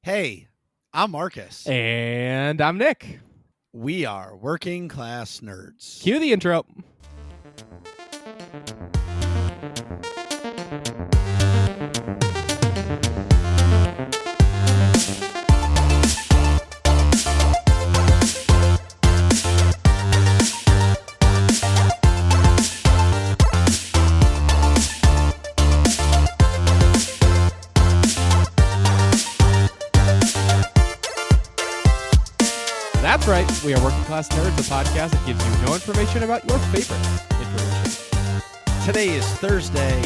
Hey, I'm Marcus. And I'm Nick. We are working class nerds. Cue the intro. That's right. We are Working Class Nerds, a podcast that gives you no information about your favorite information. Today is Thursday,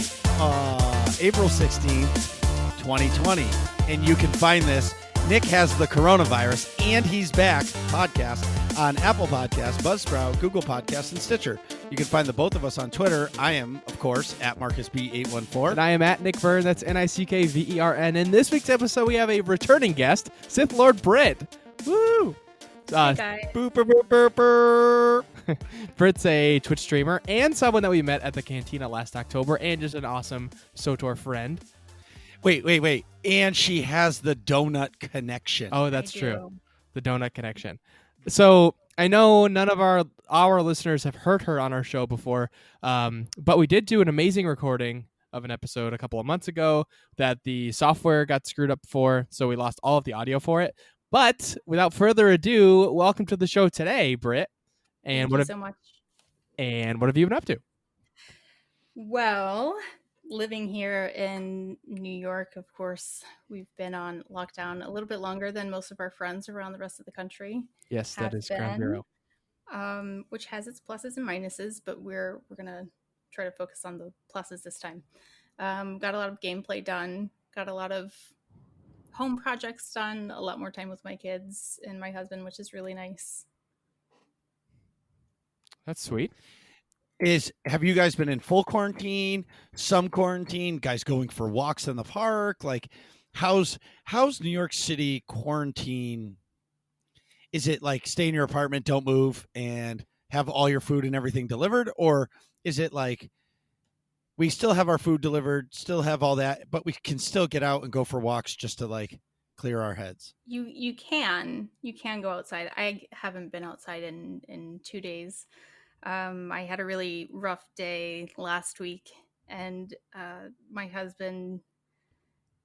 April 16th, 2020. And you can find this. Nick has the coronavirus, and he's back podcast on Apple Podcasts, Buzzsprout, Google Podcasts, and Stitcher. You can find the both of us on Twitter. I am, of course, at MarcusB814. And I am at Nick Vern. That's NickVern. In this week's episode, we have a returning guest, Sith Lord Britt. Woo! Hey guys. Boop, boop, boop, boop, boop. Britt's a Twitch streamer and someone that we met at the Cantina last October, and just an awesome Swtor friend. Wait. And she has the donut connection. Oh, that's true. The donut connection. So I know none of our listeners have heard her on our show before, but we did do an amazing recording of an episode a couple of months ago that the software got screwed up for, so we lost all of the audio for it. But without further ado, welcome to the show today, Britt. And Thank you so much. And what have you been up to? Well, living here in New York, of course, we've been on lockdown a little bit longer than most of our friends around the rest of the country. Yes, that is Ground Zero. Which has its pluses and minuses, but we're gonna try to focus on the pluses this time. Got a lot of gameplay done. Got a lot of home projects done. A lot more time with my kids and my husband, which is really nice. That's sweet. Have you guys been in full quarantine, some quarantine, guys going for walks in the park? Like, how's New York City quarantine? Is it like stay in your apartment, don't move, and have all your food and everything delivered? Or is it like we still have our food delivered, still have all that, but we can still get out and go for walks just to like clear our heads? You can go outside. I haven't been outside in 2 days. I had a really rough day last week, and my husband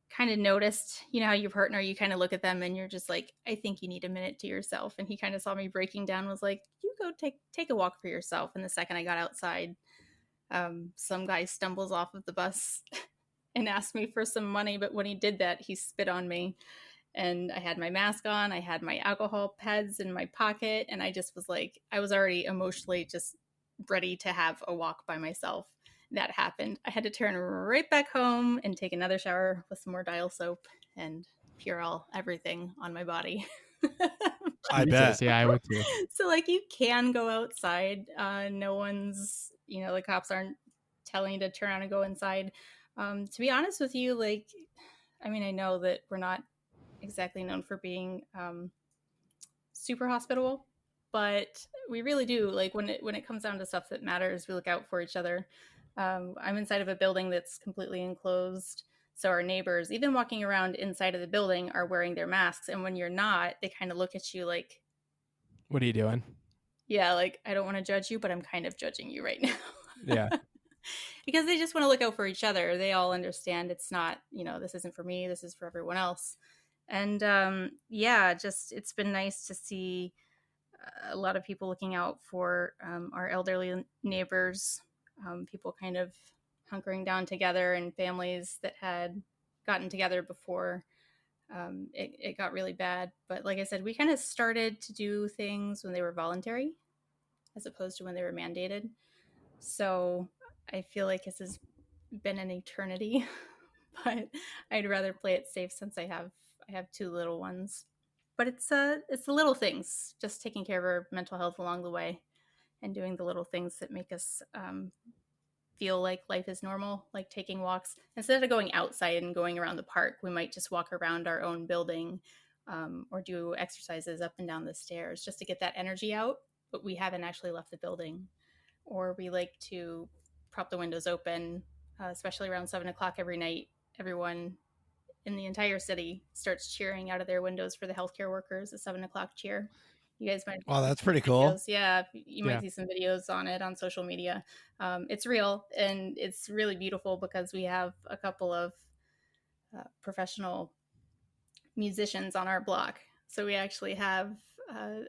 kind of noticed, you know how your partner, you kind of look at them and you're just like, I think you need a minute to yourself. And he kind of saw me breaking down, was like, you go take a walk for yourself. And the second I got outside, some guy stumbles off of the bus and asked me for some money. But when he did that, he spit on me. And I had my mask on, I had my alcohol pads in my pocket, and I just was like, I was already emotionally just ready to have a walk by myself. That happened. I had to turn right back home and take another shower with some more Dial soap and Purell everything on my body. I bet. Yeah, I would too. So like you can go outside. No one's, the cops aren't telling you to turn around and go inside. To be honest with you, I know that we're not exactly known for being super hospitable, but we really do, like, when it comes down to stuff that matters, we look out for each other. I'm inside of a building that's completely enclosed, so our neighbors, even walking around inside of the building, are wearing their masks, and when you're not, they kind of look at you like, what are you doing? Yeah, like, I don't want to judge you, but I'm kind of judging you right now. Yeah. Because they just want to look out for each other. They all understand it's not, this isn't for me, this is for everyone else. And it's been nice to see a lot of people looking out for our elderly neighbors, people kind of hunkering down together, and families that had gotten together before it got really bad. But like I said, we kind of started to do things when they were voluntary as opposed to when they were mandated. So I feel like this has been an eternity, but I'd rather play it safe since I have 2 little ones. But it's the little things, just taking care of our mental health along the way and doing the little things that make us feel like life is normal, like taking walks. Instead of going outside and going around the park, we might just walk around our own building or do exercises up and down the stairs just to get that energy out, but we haven't actually left the building. Or we like to prop the windows open, especially around 7 o'clock every night. Everyone in the entire city starts cheering out of their windows for the healthcare workers, the 7 o'clock cheer. You guys might. Oh, that's pretty cool. Videos. Yeah, you might see some videos on it on social media. It's real, and it's really beautiful because we have a couple of professional musicians on our block. So we actually have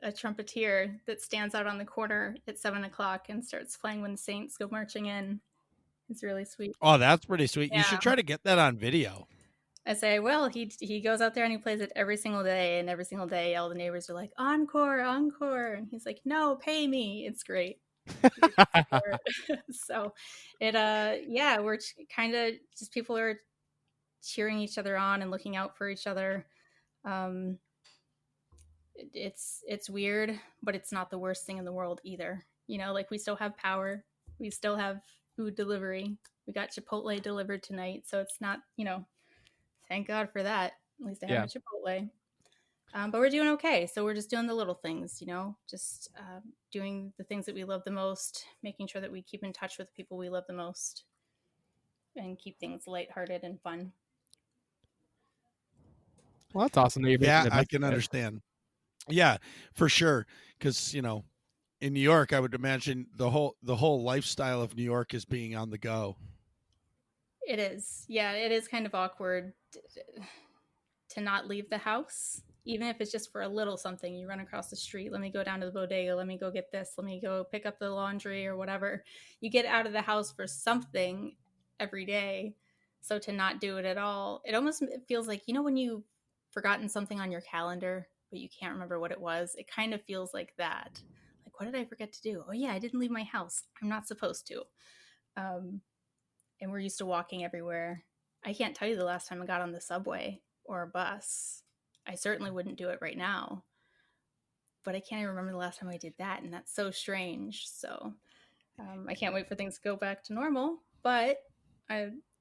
a trumpeter that stands out on the corner at 7 o'clock and starts playing when the Saints go marching in. It's really sweet. Oh, that's pretty sweet. Yeah. You should try to get that on video. I say, well, he goes out there and he plays it every single day, and every single day all the neighbors are like, encore, encore, and he's like, no, pay me. It's great. So it we're kind of just, people are cheering each other on and looking out for each other. It's weird, but it's not the worst thing in the world either. You know, like, we still have power, we still have food delivery, we got Chipotle delivered tonight, so it's not, you know, thank God for that. At least I have a Chipotle. But we're doing okay. So we're just doing the little things, you know, just doing the things that we love the most, making sure that we keep in touch with the people we love the most, and keep things lighthearted and fun. Well, that's awesome. That you're I can understand. Yeah, for sure. Because, you know, in New York, I would imagine the whole lifestyle of New York is being on the go. It is. Yeah, it is kind of awkward to not leave the house, even if it's just for a little something. You run across the street, let me go down to the bodega, let me go get this, let me go pick up the laundry or whatever. You get out of the house for something every day. So to not do it at all, it almost feels like, you know, when you've forgotten something on your calendar, but you can't remember what it was, it kind of feels like that. Like, what did I forget to do? Oh yeah, I didn't leave my house. I'm not supposed to. And we're used to walking everywhere. I can't tell you the last time I got on the subway or a bus. I certainly wouldn't do it right now. But I can't even remember the last time I did that, and that's so strange. So I can't wait for things to go back to normal. But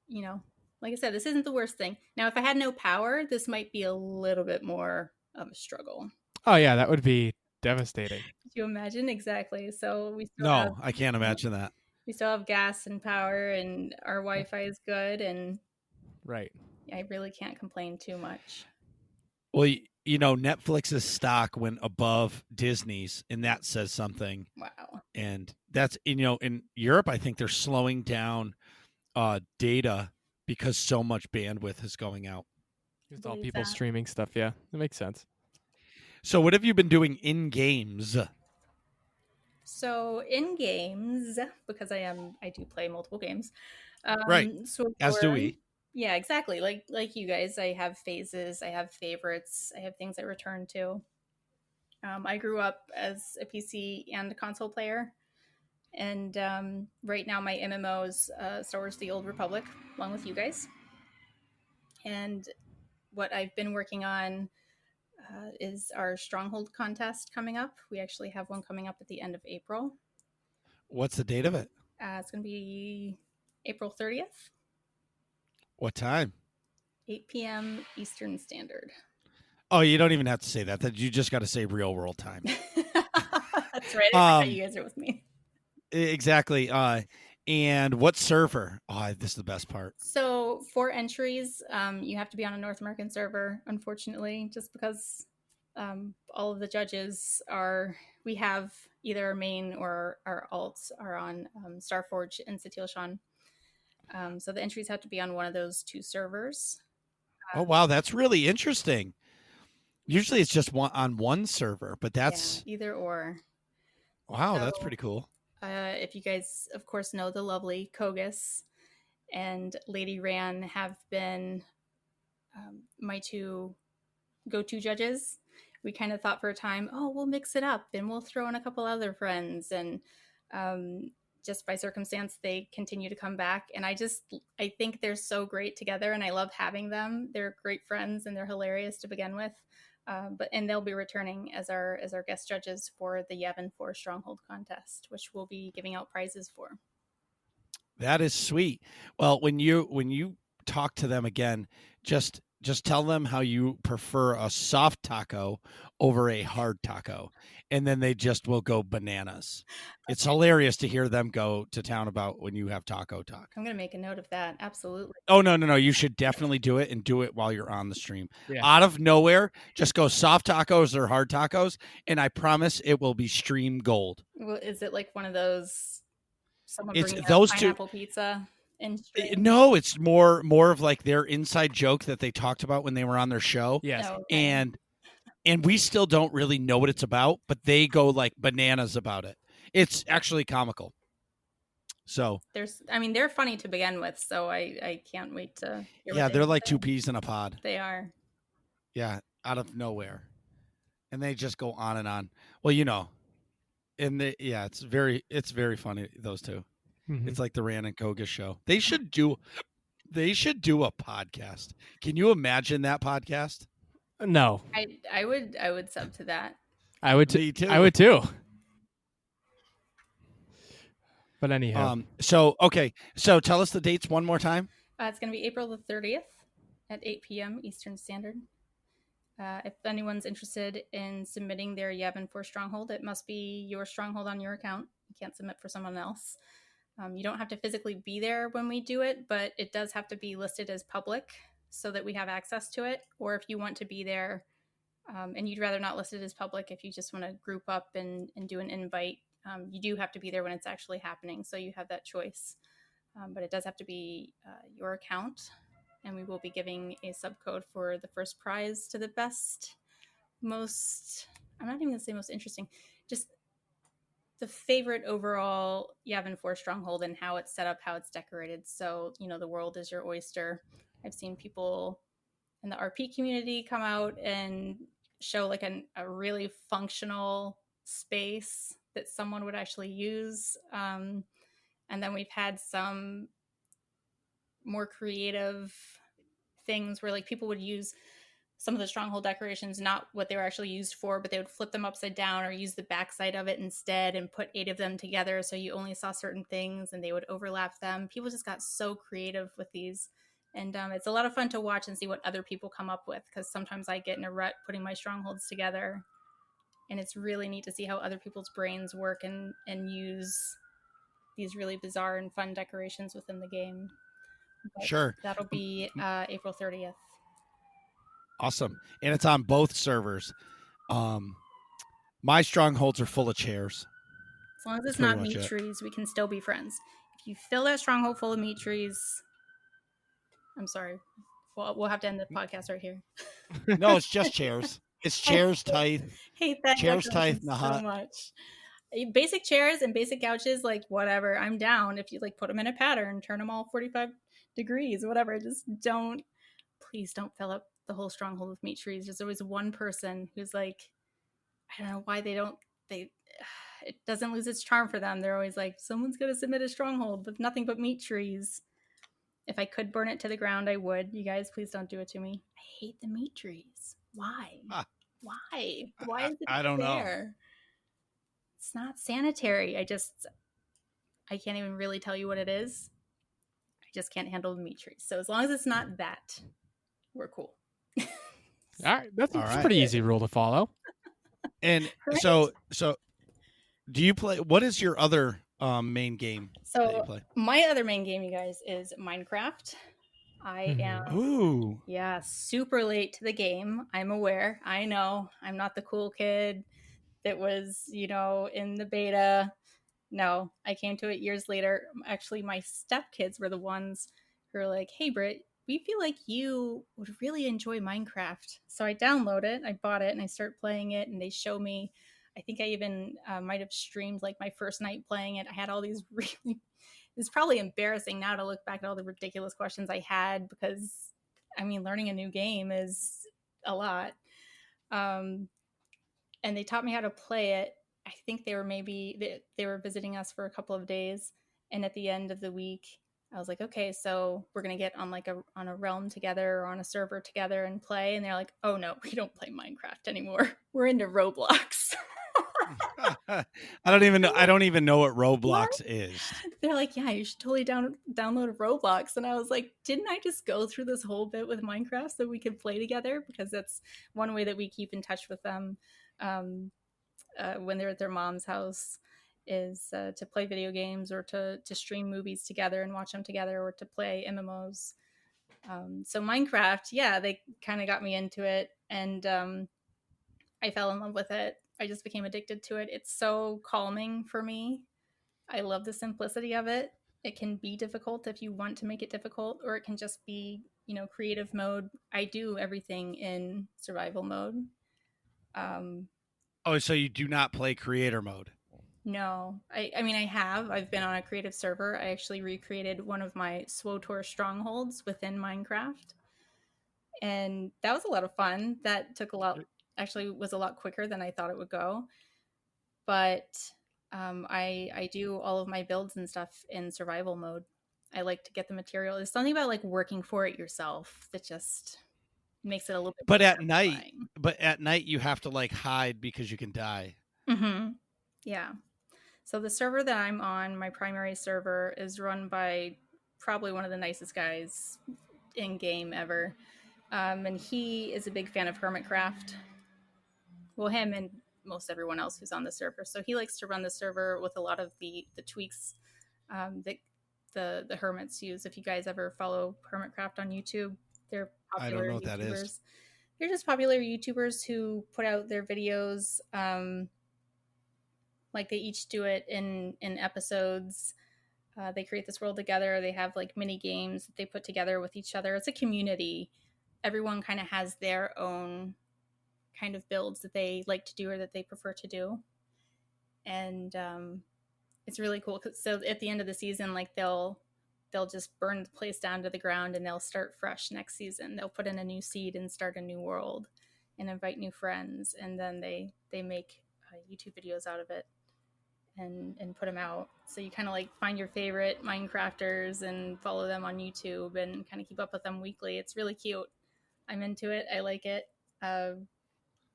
you know, like I said, this isn't the worst thing. Now, if I had no power, this might be a little bit more of a struggle. Oh yeah, that would be devastating. Could you imagine? Exactly. So we still No, I can't imagine that. We still have gas and power, and our Wi-Fi is good, and right. I really can't complain too much. Well, you know, Netflix's stock went above Disney's, and that says something. Wow. And that's, you know, in Europe, I think they're slowing down data because so much bandwidth is going out. It's all people streaming stuff. Yeah, that makes sense. So what have you been doing in games? So in games, because I do play multiple games. Right. So as do we. Yeah, exactly. Like you guys, I have phases, I have favorites, I have things I return to. I grew up as a PC and a console player. And right now my MMO is Star Wars The Old Republic, along with you guys. And what I've been working on is our Stronghold contest coming up. We actually have one coming up at the end of April. What's the date of it? It's going to be April 30th. What time? 8 p.m. Eastern Standard. Oh, you don't even have to say that. You just got to say real world time. That's right. I forgot you guys are with me. Exactly. And what server? Oh, this is the best part. So for entries, you have to be on a North American server, unfortunately, just because all of the judges we have either our main or our alts are on Starforge and Satil Shan. So the entries have to be on one of those two servers. Oh, wow. That's really interesting. Usually it's just on one server, but that's... Yeah, either or. Wow, so, that's pretty cool. If you guys, of course, know the lovely Kogus and Lady Ran have been my two go-to judges. We kind of thought for a time, oh, we'll mix it up and we'll throw in a couple other friends. And just by circumstance, they continue to come back. And I think they're so great together, and I love having them. They're great friends and they're hilarious to begin with. And they'll be returning as our guest judges for the Yavin 4 Stronghold contest, which we'll be giving out prizes for. That is sweet. Well, when you talk to them again, just Just tell them how you prefer a soft taco over a hard taco, and then they just will go bananas. It's hilarious to hear them go to town about when you have taco talk. I'm gonna make a note of that. Absolutely. Oh, no. You should definitely do it, and do it while you're on the stream. Yeah. Out of nowhere, just go soft tacos or hard tacos, and I promise it will be stream gold. Well, is it like one of those? Someone It's bringing those a two. pineapple pizza in stream? No, it's more of like their inside joke that they talked about when they were on their show. Yes. Oh, okay. And we still don't really know what it's about, but they go like bananas about it. It's actually comical. So they're funny to begin with, so I can't wait to hear yeah, what they're have like to two say. peas in a pod. They are. Yeah, out of nowhere, and they just go on and on. Well, you know, and it's very funny. Those two, Mhm. it's like the Rand and Koga show. They should do a podcast. Can you imagine that podcast? No, I would sub to that. I would. Me too. I would too. But anyhow, So tell us the dates one more time. It's going to be April the 30th at 8 p.m. Eastern Standard. If anyone's interested in submitting their Yavin 4 Stronghold, it must be your stronghold on your account. You can't submit for someone else. You don't have to physically be there when we do it, but it does have to be listed as public so that we have access to it. Or if you want to be there and you'd rather not list it as public, if you just want to group up and do an invite, you do have to be there when it's actually happening. So you have that choice. But it does have to be your account. And we will be giving a subcode for the first prize to the best, most, I'm not even going to say most interesting, just the favorite overall Yavin 4 Stronghold and how it's set up, how it's decorated. So, the world is your oyster. I've seen people in the RP community come out and show like a really functional space that someone would actually use. And then we've had some more creative things where like people would use some of the stronghold decorations, not what they were actually used for, but they would flip them upside down or use the backside of it instead and put 8 of them together so you only saw certain things and they would overlap them. People just got so creative with these. And it's a lot of fun to watch and see what other people come up with, because sometimes I get in a rut putting my strongholds together. And it's really neat to see how other people's brains work and use these really bizarre and fun decorations within the game. But Sure. that'll be April 30th. Awesome. And it's on both servers. My strongholds are full of chairs. As long as it's That's pretty not much meat it. trees, we can still be friends. If you fill that stronghold full of meat trees, I'm sorry. We'll have to end the podcast right here. No, it's just chairs. It's chairs, tithe. Hate that Chairs, definition tithe, so much. Basic chairs and basic couches, like whatever, I'm down. If you like put them in a pattern, turn them all 45 degrees, whatever. Just please don't fill up the whole stronghold with meat trees. There's always one person who's like, I don't know why it doesn't lose its charm for them. They're always like, someone's going to submit a stronghold with nothing but meat trees. If I could burn it to the ground, I would. You guys, please don't do it to me. I hate the meat trees. Why? Why? Why is it I don't know. there? It's not sanitary. I can't even really tell you what it is. I just can't handle the meat trees. So as long as it's not that, we're cool. all right, that's All a right. pretty easy rule to follow. And Right. so do you play, what is your other main game that you So play? my other main game, you guys, is Minecraft. I am Ooh. super late to the game. I'm aware. I know. I'm not the cool kid that was, in the beta. No, I came to it years later. Actually, my stepkids were the ones who were like, hey, Britt, we feel like you would really enjoy Minecraft. So I download it, I bought it, and I start playing it, and they show me, I think I even might have streamed like my first night playing it. I had all these really, it's probably embarrassing now to look back at all the ridiculous questions I had, because, learning a new game is a lot. And they taught me how to play it. I think they were visiting us for a couple of days, and at the end of the week, I was like, okay, so we're gonna get on on a realm together or on a server together and play. And they're like, oh no, we don't play Minecraft anymore. We're into Roblox. I don't even know. I don't even know what Roblox What? is. They're like, yeah, you should totally download Roblox. And I was like, didn't I just go through this whole bit with Minecraft so we could play together? Because that's one way that we keep in touch with them um, when they're at their mom's house, is to play video games or to stream movies together and watch them together, or to play MMOs. So Minecraft, yeah, they kind of got me into it, and I fell in love with it. I just became addicted to it. It's so calming for me. I love the simplicity of it. It can be difficult if you want to make it difficult, or it can just be, creative mode. I do everything in survival mode. Um, Oh, so you do not play creator mode? no, I mean, I've been on a creative server. I actually recreated one of my Swtor strongholds within Minecraft. And that was a lot of fun. That took a lot, actually was a lot quicker than I thought it would go. But I do all of my builds and stuff in survival mode. I like to get the material. There's something about like working for it yourself that just makes it a little bit. But more at night, satisfying. you have to like hide because you can die. Mm-hmm. Yeah. So the server that I'm on, my primary server, is run by probably one of the nicest guys in game ever. And he is a big fan of Hermitcraft. Well, him and most everyone else who's on the server. So he likes to run the server with a lot of the tweaks that the hermits use. If you guys ever follow Hermitcraft on YouTube, they're I don't popular know what that YouTubers. is. They're just popular YouTubers who put out their videos. Like they each do it in episodes. They create this world together. They have like mini games that they put together with each other. It's a community. Everyone kind of has their own kind of builds that they like to do or that they prefer to do, and it's really cool. So at the end of the season, like they'll just burn the place down to the ground and they'll start fresh next season. They'll put in a new seed and start a new world and invite new friends, and then they make YouTube videos out of it and put them out. So you kind of like find your favorite Minecrafters and follow them on YouTube and kind of keep up with them weekly. It's really cute. I'm into it. I like it.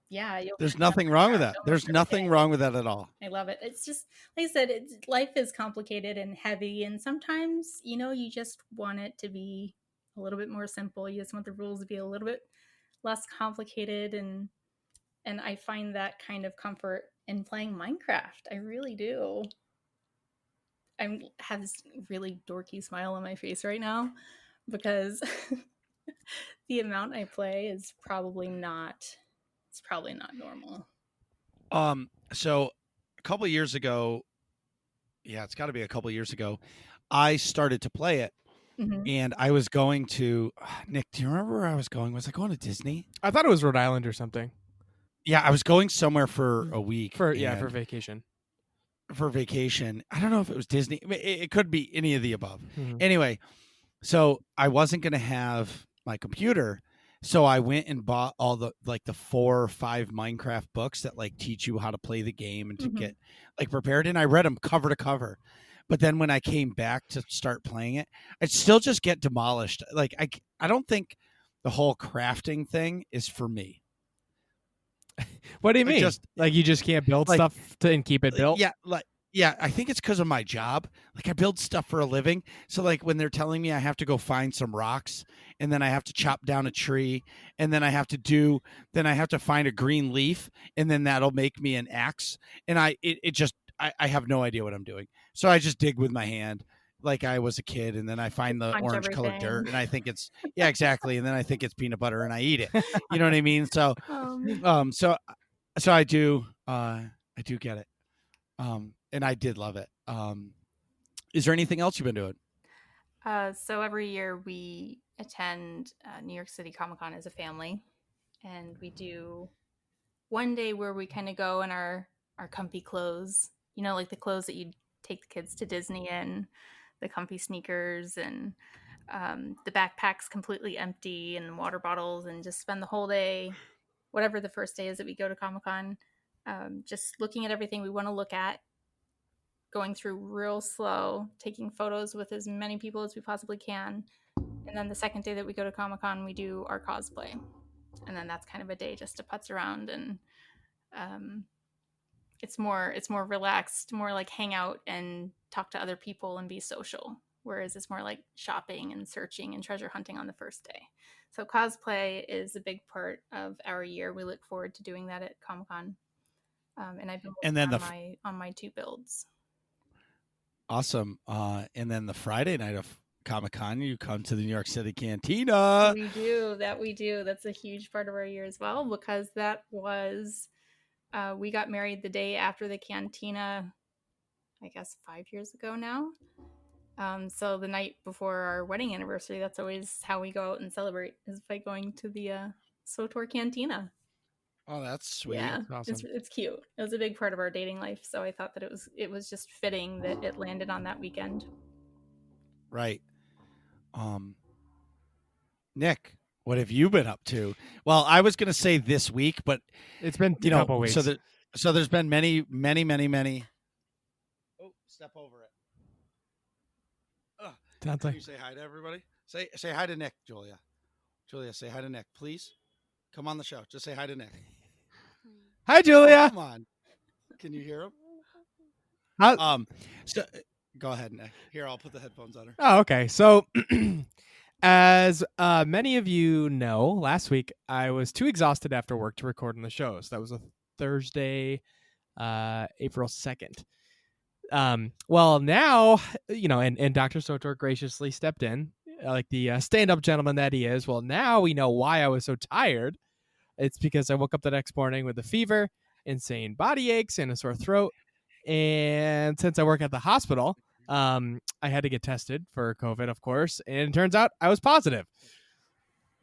Yeah, There's nothing wrong with that. There's nothing wrong with that at all. I love it. It's just, like I said, life is complicated and heavy, and sometimes you just want it to be a little bit more simple. You just want the rules to be a little bit less complicated, and I find that kind of comfort in playing Minecraft. I really do. I have this really dorky smile on my face right now because the amount I play is probably not. It's probably not normal. So a couple of years ago, it's got to be a couple of years ago, I started to play it. Mm-hmm. And I was going to Nick. Do you remember where I was going? Was I going to Disney? I thought it was Rhode Island or something. Yeah, I was going somewhere for a week. For vacation. For vacation. I don't know if it was Disney. It could be any of the above. Mm-hmm. Anyway, so I wasn't going to have my computer, so I went and bought all the 4 or 5 Minecraft books that like teach you how to play the game and to get like prepared. And I read them cover to cover. But then when I came back to start playing it, I'd still just get demolished. Like I don't think the whole crafting thing is for me. What do you mean? You just can't build stuff and keep it built? Yeah, I think it's because of my job. Like I build stuff for a living. So like when they're telling me I have to go find some rocks and then I have to chop down a tree and then I have to find a green leaf and then that'll make me an axe. And I have no idea what I'm doing. So I just dig with my hand like I was a kid, and then I find the orange colored dirt and I think it's exactly. And then I think it's peanut butter and I eat it. You know what I mean? So so I do get it. And I did love it. Is there anything else you've been doing? So every year we attend New York City Comic-Con as a family, and we do one day where we kind of go in our comfy clothes, like the clothes that you'd take the kids to Disney in, the comfy sneakers, and the backpack's completely empty, and the water bottles, and just spend the whole day, whatever the first day is that we go to Comic-Con, just looking at everything we want to look at, going through real slow, taking photos with as many people as we possibly can. And then the second day that we go to Comic-Con, we do our cosplay. And then that's kind of a day just to putz around and it's more relaxed, more like hang out and talk to other people and be social. Whereas it's more like shopping and searching and treasure hunting on the first day. So cosplay is a big part of our year. We look forward to doing that at Comic-Con. And I've been And working then on my 2 builds. Awesome. And then the Friday night of Comic-Con, you come to the New York City Cantina. We do. That's a huge part of our year as well, because that was we got married the day after the Cantina, I guess 5 years ago now. So the night before our wedding anniversary, that's always how we go out and celebrate, is by going to the Swtor Cantina. Oh, that's sweet. Yeah, Awesome. it's cute. It was a big part of our dating life, so I thought that it was just fitting that it landed on that weekend. Right. Nick, what have you been up to? Well, I was going to say this week, but It's been a couple weeks. So there's been many. Oh, step over it. Sounds Can like you say hi to everybody? Say hi to Nick, Julia. Julia, say hi to Nick, please. Come on the show. Just say hi to Nick. Hi, Julia. Come on. Can you hear him? So go ahead, Nick. Here, I'll put the headphones on her. Oh, okay. So, as many of you know, last week I was too exhausted after work to record on the shows. That was a Thursday, April 2nd. Well, now, and Dr. Swtor graciously stepped in, like the stand-up gentleman that he is. Well, now we know why I was so tired. It's because I woke up the next morning with a fever, insane body aches, and a sore throat. And since I work at the hospital, I had to get tested for COVID, of course, and it turns out I was positive.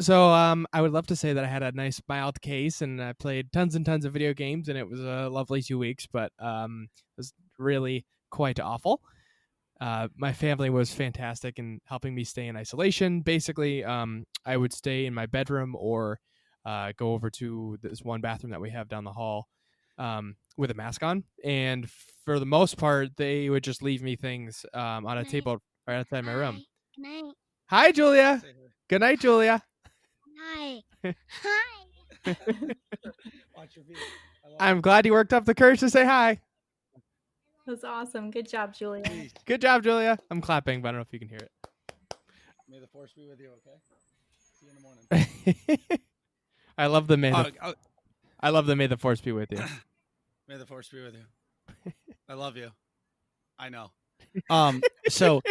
So I would love to say that I had a nice mild case and I played tons and tons of video games, and it was a lovely 2 weeks, but it was really quite awful. My family was fantastic in helping me stay in isolation. Basically, I would stay in my bedroom or go over to this one bathroom that we have down the hall with a mask on. And for the most part, they would just leave me things on a table right outside my room. Good night. Hi, Julia. Good night, Julia. Hi. Hi. Watch your feet. I'm glad you worked up the courage to say hi. That's awesome. Good job, Julia. Good job, Julia. I'm clapping, but I don't know if you can hear it. May the force be with you, okay? See you in the morning. I love the May the force be with you. May the force be with you. I love you. I know. So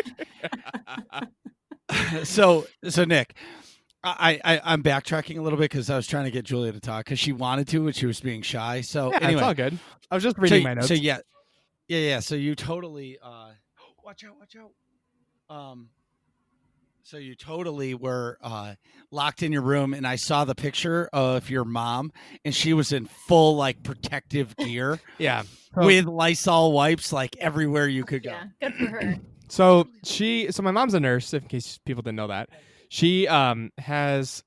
Nick, I'm backtracking a little bit because I was trying to get Julia to talk because she wanted to, but she was being shy. So Yeah, anyway, it's all good. I was just reading my notes. So yeah. So you totally watch out. So you totally were locked in your room, and I saw the picture of your mom, and she was in full like protective gear. Yeah. With Lysol wipes like everywhere you could go. Yeah, good for her. So my mom's a nurse, in case people didn't know that. She has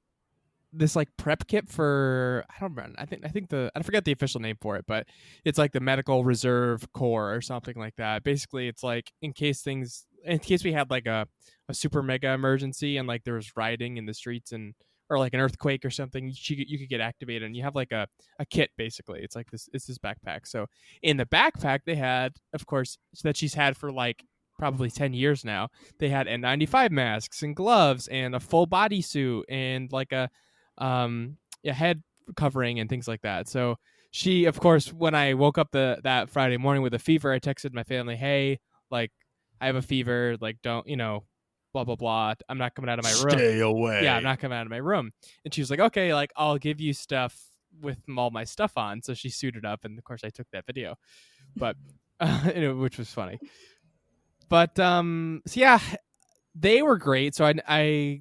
this like prep kit for I forget the official name for it, but it's like the Medical Reserve Corps or something like that. Basically, it's like in case we had like a super mega emergency and like there was rioting in the streets or like an earthquake or something, you could get activated and you have like a kit basically. It's like this backpack. So in the backpack they had, of course, that she's had for like probably 10 years now. They had N95 masks and gloves and a full body suit and like a head covering and things like that. So she, of course, when I woke up that Friday morning with a fever, I texted my family, "Hey, like I have a fever, like don't, blah blah blah. I'm not coming out of my room. Stay away." Yeah, I'm not coming out of my room. And she was like, "Okay, like I'll give you stuff with all my stuff on." So she suited up, and of course I took that video, but which was funny. But so yeah, they were great. So they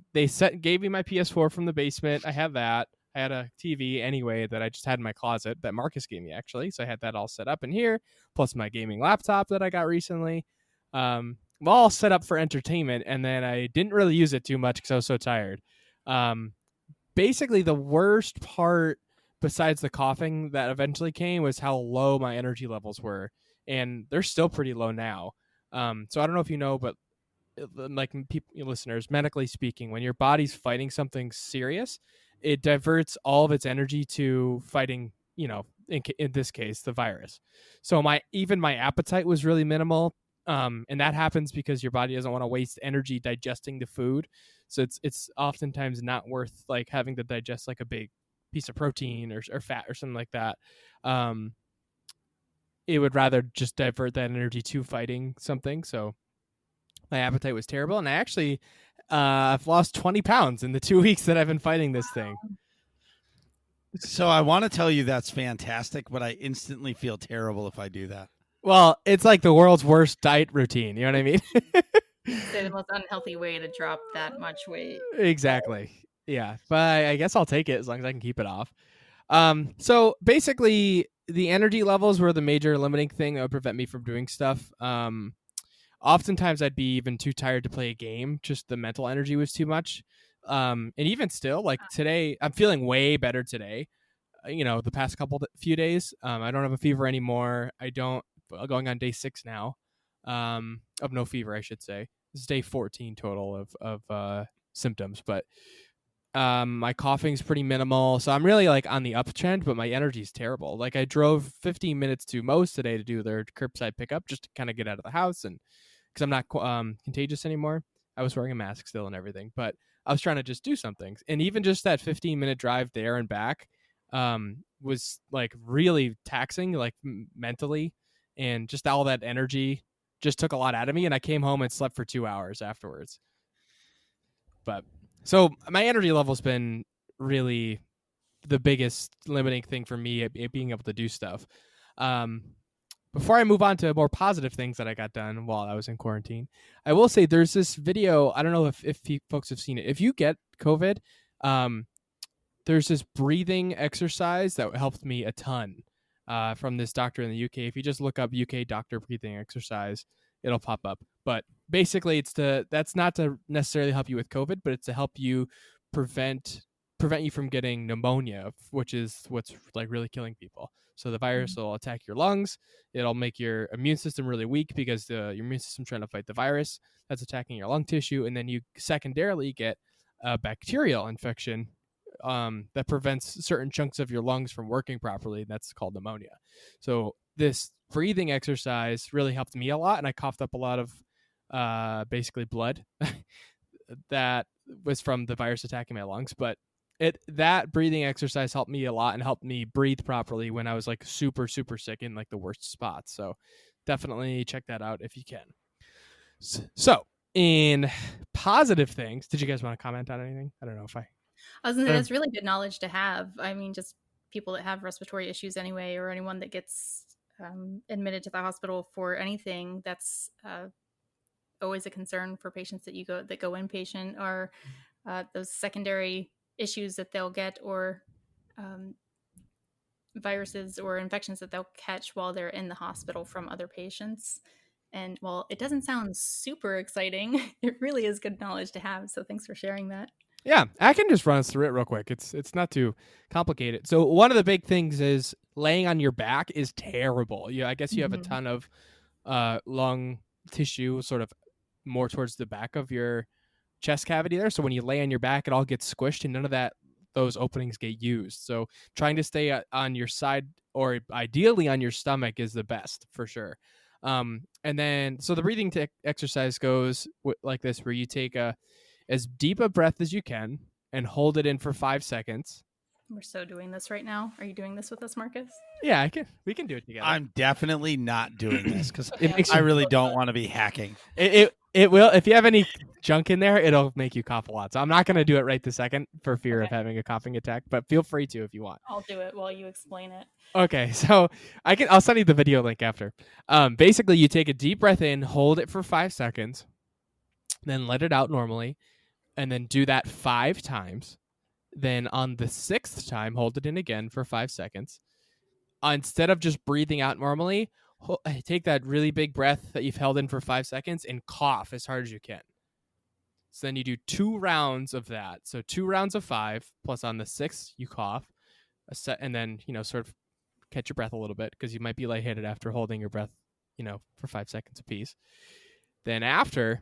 gave me my PS4 from the basement. I had that. I had a TV anyway that I just had in my closet that Marcus gave me actually. So I had that all set up in here, plus my gaming laptop that I got recently. All set up for entertainment, and then I didn't really use it too much because I was so tired. Basically, the worst part, besides the coughing that eventually came, was how low my energy levels were, and they're still pretty low now. So I don't know if you know, but like listeners, medically speaking, when your body's fighting something serious, it diverts all of its energy to fighting, in this case, the virus. So my appetite was really minimal. And that happens because your body doesn't want to waste energy digesting the food. So it's oftentimes not worth like having to digest like a big piece of protein or fat or something like that. It would rather just divert that energy to fighting something. So my appetite was terrible. And I actually, I've lost 20 pounds in the 2 weeks that I've been fighting this thing. So I want to tell you that's fantastic, but I instantly feel terrible if I do that. Well, it's like the world's worst diet routine. You know what I mean? Say the most unhealthy way to drop that much weight. Exactly. Yeah. But I guess I'll take it as long as I can keep it off. So basically, the energy levels were the major limiting thing that would prevent me from doing stuff. Oftentimes, I'd be even too tired to play a game. Just the mental energy was too much. And even still, like today, I'm feeling way better today. The past few days, I don't have a fever anymore. Going on day 6 now, of no fever, I should say. This is day 14 total of symptoms, but my coughing's pretty minimal. So I'm really like on the uptrend, but my energy's terrible. Like I drove 15 minutes to Moe's today to do their curbside pickup just to kind of get out of the house, and because I'm not contagious anymore. I was wearing a mask still and everything, but I was trying to just do something. And even just that 15-minute drive there and back was like really taxing, like mentally, and just all that energy just took a lot out of me. And I came home and slept for 2 hours afterwards. But so my energy level's been really the biggest limiting thing for me at being able to do stuff. Before I move on to more positive things that I got done while I was in quarantine, I will say there's this video. I don't know if folks have seen it. If you get COVID, there's this breathing exercise that helped me a ton from this doctor in the UK. If you just look up UK doctor breathing exercise, it'll pop up. But basically, that's not to necessarily help you with COVID, but it's to help you prevent you from getting pneumonia, which is what's like really killing people. So the virus will attack your lungs. It'll make your immune system really weak because your immune system's trying to fight the virus that's attacking your lung tissue. And then you secondarily get a bacterial infection that prevents certain chunks of your lungs from working properly. That's called pneumonia. So this breathing exercise really helped me a lot. And I coughed up a lot of basically blood that was from the virus attacking my lungs. But that breathing exercise helped me a lot and helped me breathe properly when I was like super, super sick in like the worst spots. So definitely check that out if you can. So in positive things, did you guys want to comment on anything? I don't know if I was going to say, that's really good knowledge to have. I mean, just people that have respiratory issues anyway, or anyone that gets admitted to the hospital for anything, that's always a concern for patients that go inpatient, or those secondary issues that they'll get, or viruses or infections that they'll catch while they're in the hospital from other patients. And while it doesn't sound super exciting, it really is good knowledge to have. So thanks for sharing that. Yeah, I can just run us through it real quick. It's not too complicated. So one of the big things is laying on your back is terrible. I guess you have a ton of lung tissue sort of more towards the back of your chest cavity there. So when you lay on your back, it all gets squished and none of those openings get used. So trying to stay on your side, or ideally on your stomach, is the best for sure. And then, so the breathing exercise goes like this, where you take as deep a breath as you can and hold it in for 5 seconds. We're so doing this right now. Are you doing this with us, Marcus? Yeah, we can do it together. I'm definitely not doing this because I really don't want to be hacking. It will. If you have any junk in there, it'll make you cough a lot. So I'm not going to do it right this second for fear of having a coughing attack, but feel free to if you want. I'll do it while you explain it. Okay, so I'll send you the video link after. Basically, you take a deep breath in, hold it for 5 seconds, then let it out normally, and then do that 5 times. Then on the 6th time, hold it in again for 5 seconds. Instead of just breathing out normally, take that really big breath that you've held in for 5 seconds and cough as hard as you can. So then you do 2 rounds of that. So 2 rounds of 5, plus on the 6th, you cough, and then, sort of catch your breath a little bit because you might be lightheaded after holding your breath, for 5 seconds apiece. Then after,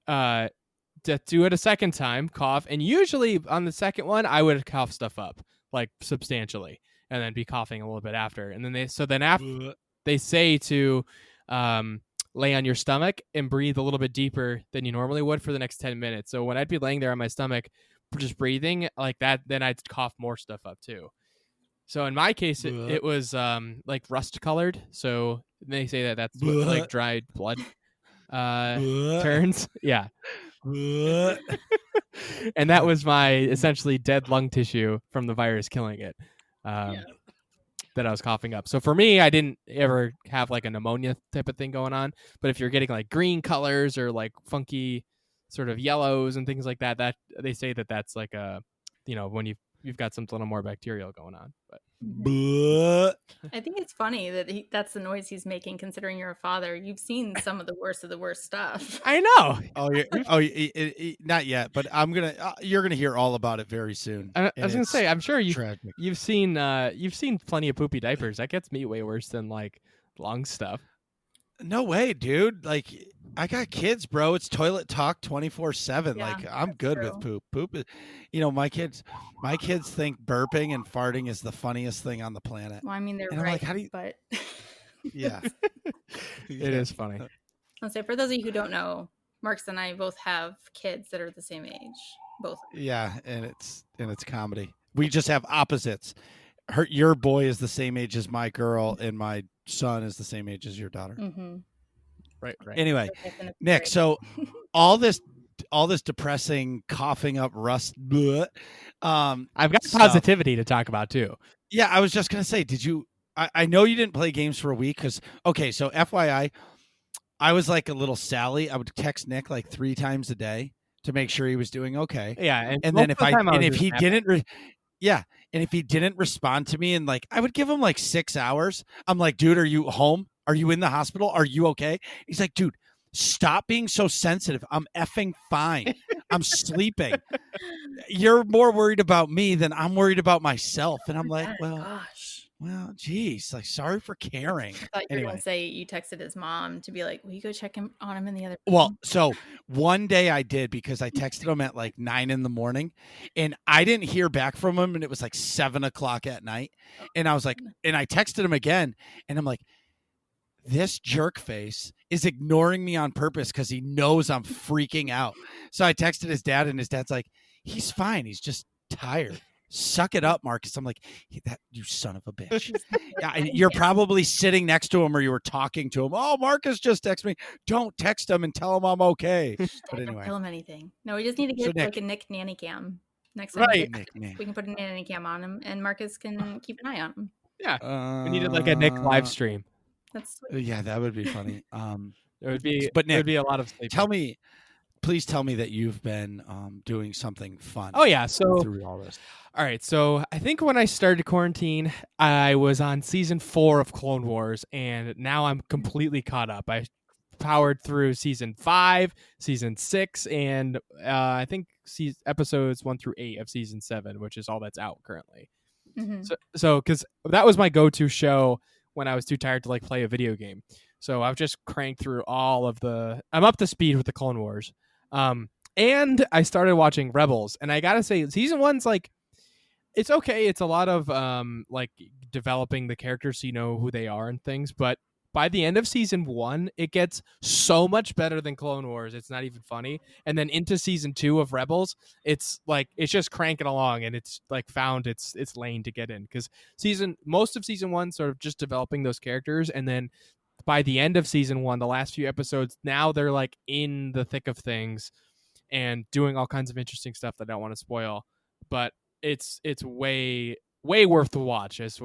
do it a second time, cough. And usually on the second one, I would cough stuff up, like substantially. and then be coughing a little bit after. And then after they say to lay on your stomach and breathe a little bit deeper than you normally would for the next 10 minutes. So when I'd be laying there on my stomach, just breathing like that, then I'd cough more stuff up too. So in my case, it was like rust colored. So they say that that's what like dried blood turns. Yeah. And that was my essentially dead lung tissue from the virus killing it. That I was coughing up. So for me, I didn't ever have like a pneumonia type of thing going on. But if you're getting like green colors or like funky sort of yellows and things like that, that they say that that's like a, when you've got some little more bacterial going on. But I think it's funny that that's the noise he's making, considering you're a father. You've seen some of the worst stuff. I know. Not yet, but you're gonna hear all about it very soon. I was gonna say, I'm sure tragic. you've seen plenty of poopy diapers. That gets me way worse than like lung stuff. No way, dude. Like, I got kids, bro. It's toilet talk 24/7. Yeah, like, I'm good with poop. Poop is, my kids think burping and farting is the funniest thing on the planet. Well, I mean, they're and right, I'm like, how do you... but yeah, it is funny. I'll say, for those of you who don't know, Marcus and I both have kids that are the same age. Both. Yeah, and it's comedy. We just have opposites. Your boy is the same age as my girl, and my son is the same age as your daughter. Mm-hmm. Right. Anyway, Nick, so all this depressing coughing up rust. I've got positivity to talk about too. Yeah, I was just gonna say, I know you didn't play games for a week because so FYI, I was like a little Sally. I would text Nick like 3 times a day to make sure he was doing okay. Yeah, and then if he didn't respond to me, and like I would give him like 6 hours, I'm like, dude, are you home? Are you in the hospital? Are you okay? He's like, dude, stop being so sensitive. I'm effing fine. I'm sleeping. You're more worried about me than I'm worried about myself. And I'm like, well, geez, like, sorry for caring. I thought you were going to say you texted his mom to be like, will you go check on him in the other room? Well, so one day I did, because I texted him at like 9 a.m. and I didn't hear back from him, and it was like 7:00 at night. And I was like, and I texted him again, and I'm like, this jerk face is ignoring me on purpose because he knows I'm freaking out. So I texted his dad, and his dad's like, he's fine. He's just tired. Suck it up, Marcus. I'm like, that you son of a bitch. Yeah, and you're probably sitting next to him, or you were talking to him. Oh, Marcus just texted me. Don't text him and tell him I'm okay. But anyway, don't tell him anything. No, we just need to get like a Nick nanny cam next time. Right, we can put a nanny cam on him, and Marcus can keep an eye on him. Yeah, we needed like a Nick live stream. That's sweet. Yeah, that would be funny. It would be, but Nick, it would be a lot of sleeping. Please tell me that you've been doing something fun. Oh yeah, so through all this. All right, so I think when I started quarantine, I was on season 4 of Clone Wars, and now I'm completely caught up. I powered through season 5, season 6, and I think episodes 1 through 8 of season 7, which is all that's out currently. Mm-hmm. So because that was my go-to show when I was too tired to like play a video game. So I've just cranked through all of I'm up to speed with the Clone Wars. And I started watching Rebels, and I gotta say, season 1's like, it's okay. It's a lot of like developing the characters so you know who they are and things. But by the end of season 1, it gets so much better than Clone Wars. It's not even funny. And then into season 2 of Rebels, it's like it's just cranking along, and it's like found its lane to get in, because most of season 1 sort of just developing those characters, and then by the end of season 1, the last few episodes, now they're like in the thick of things and doing all kinds of interesting stuff that I don't want to spoil. But it's way worth the watch, is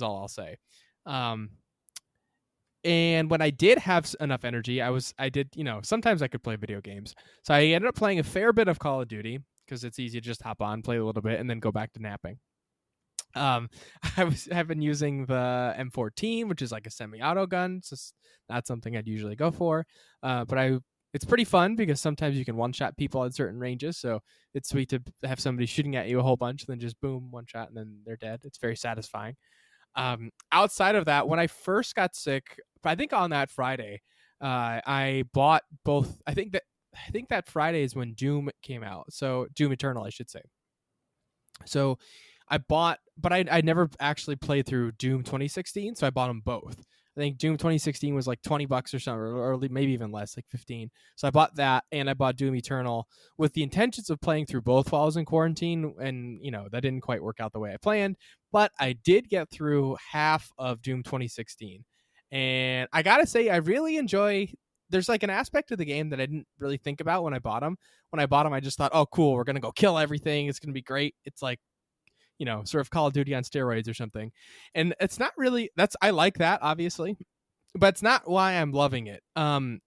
all I'll say. And when I did have enough energy, I did sometimes I could play video games. So I ended up playing a fair bit of Call of Duty, because it's easy to just hop on, play a little bit, and then go back to napping. I've been using the M14, which is like a semi-auto gun. It's just not something I'd usually go for. But it's pretty fun, because sometimes you can one-shot people at certain ranges. So it's sweet to have somebody shooting at you a whole bunch, and then just boom, one shot, and then they're dead. It's very satisfying. Outside of that, when I first got sick, I think on that Friday, I bought both. I think that Friday is when Doom came out. So Doom Eternal, I should say. So I bought, but I never actually played through Doom 2016, so I bought them both. I think Doom 2016 was like $20 or something, or maybe even less, like 15. So I bought that, and I bought Doom Eternal with the intentions of playing through both while I was in quarantine, and that didn't quite work out the way I planned. But I did get through half of Doom 2016, and I gotta say, I really enjoy. There's like an aspect of the game that I didn't really think about when I bought them. When I bought them, I just thought, oh, cool, we're gonna go kill everything. It's gonna be great. It's like, sort of Call of Duty on steroids or something. And it's not really, I like that, obviously, but it's not why I'm loving it. I'm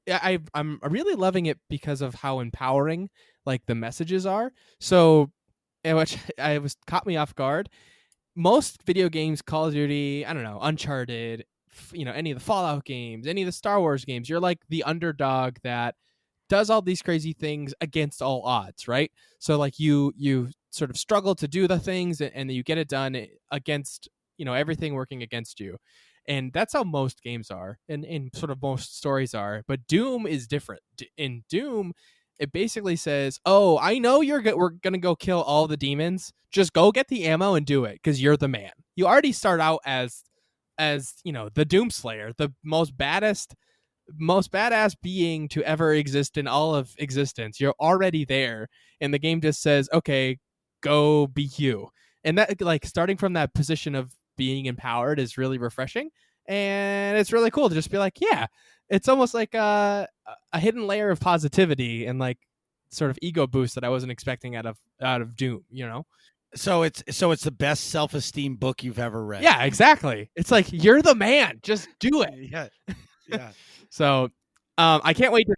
really loving it because of how empowering like the messages are. So, which caught me off guard. Most video games, Call of Duty, I don't know, Uncharted, any of the Fallout games, any of the Star Wars games, you're like the underdog that does all these crazy things against all odds, right? So like you sort of struggle to do the things, and then you get it done against everything working against you. And that's how most games are, and sort of most stories are. But Doom is different. In Doom, it basically says, oh, I know we're gonna go kill all the demons, just go get the ammo and do it, because you're the man. You already start out as the Doom Slayer, the most badass being to ever exist in all of existence. You're already there, and the game just says, okay, go be you. And that, like, starting from that position of being empowered is really refreshing, and it's really cool to just be like, yeah, it's almost like a hidden layer of positivity and like sort of ego boost that I wasn't expecting out of Doom, So it's the best self-esteem book you've ever read. Yeah, exactly. It's like, you're the man, just do it. Yeah. So I can't wait to.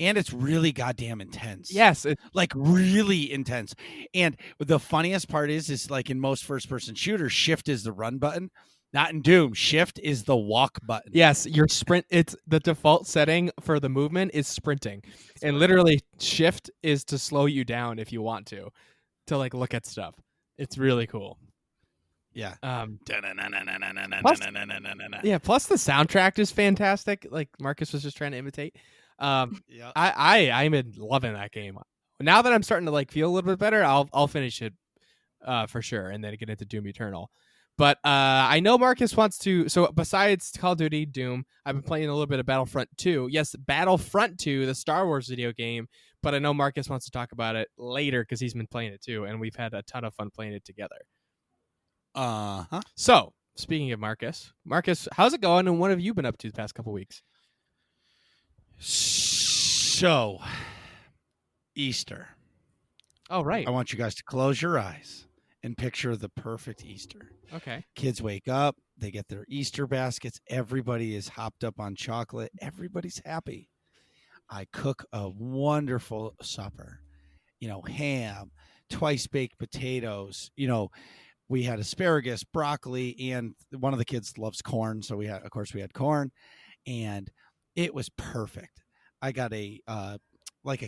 And it's really goddamn intense. Yes, like really intense. And the funniest part is like in most first-person shooters, shift is the run button. Not in Doom. Shift is the walk button. Yes, your sprint. It's the default setting for the movement is sprinting, and literally shift is to slow you down if you want to like look at stuff. It's really cool. Yeah. Plus the soundtrack is fantastic. Like Marcus was just trying to imitate. Yeah. I'm loving that game. Now that I'm starting to like feel a little bit better, I'll finish it for sure, and then get into Doom Eternal. But I know Marcus wants to. So besides Call of Duty, Doom, I've been playing a little bit of Battlefront 2. Yes, Battlefront 2, the Star Wars video game. But I know Marcus wants to talk about it later because he's been playing it too, and we've had a ton of fun playing it together. So speaking of Marcus, how's it going, and what have you been up to the past couple weeks? So, Easter. Oh, right. I want you guys to close your eyes and picture the perfect Easter. Okay. Kids wake up, they get their Easter baskets. Everybody is hopped up on chocolate. Everybody's happy. I cook a wonderful supper. Ham, twice baked potatoes. We had asparagus, broccoli, and one of the kids loves corn, so we had corn, and it was perfect. I got a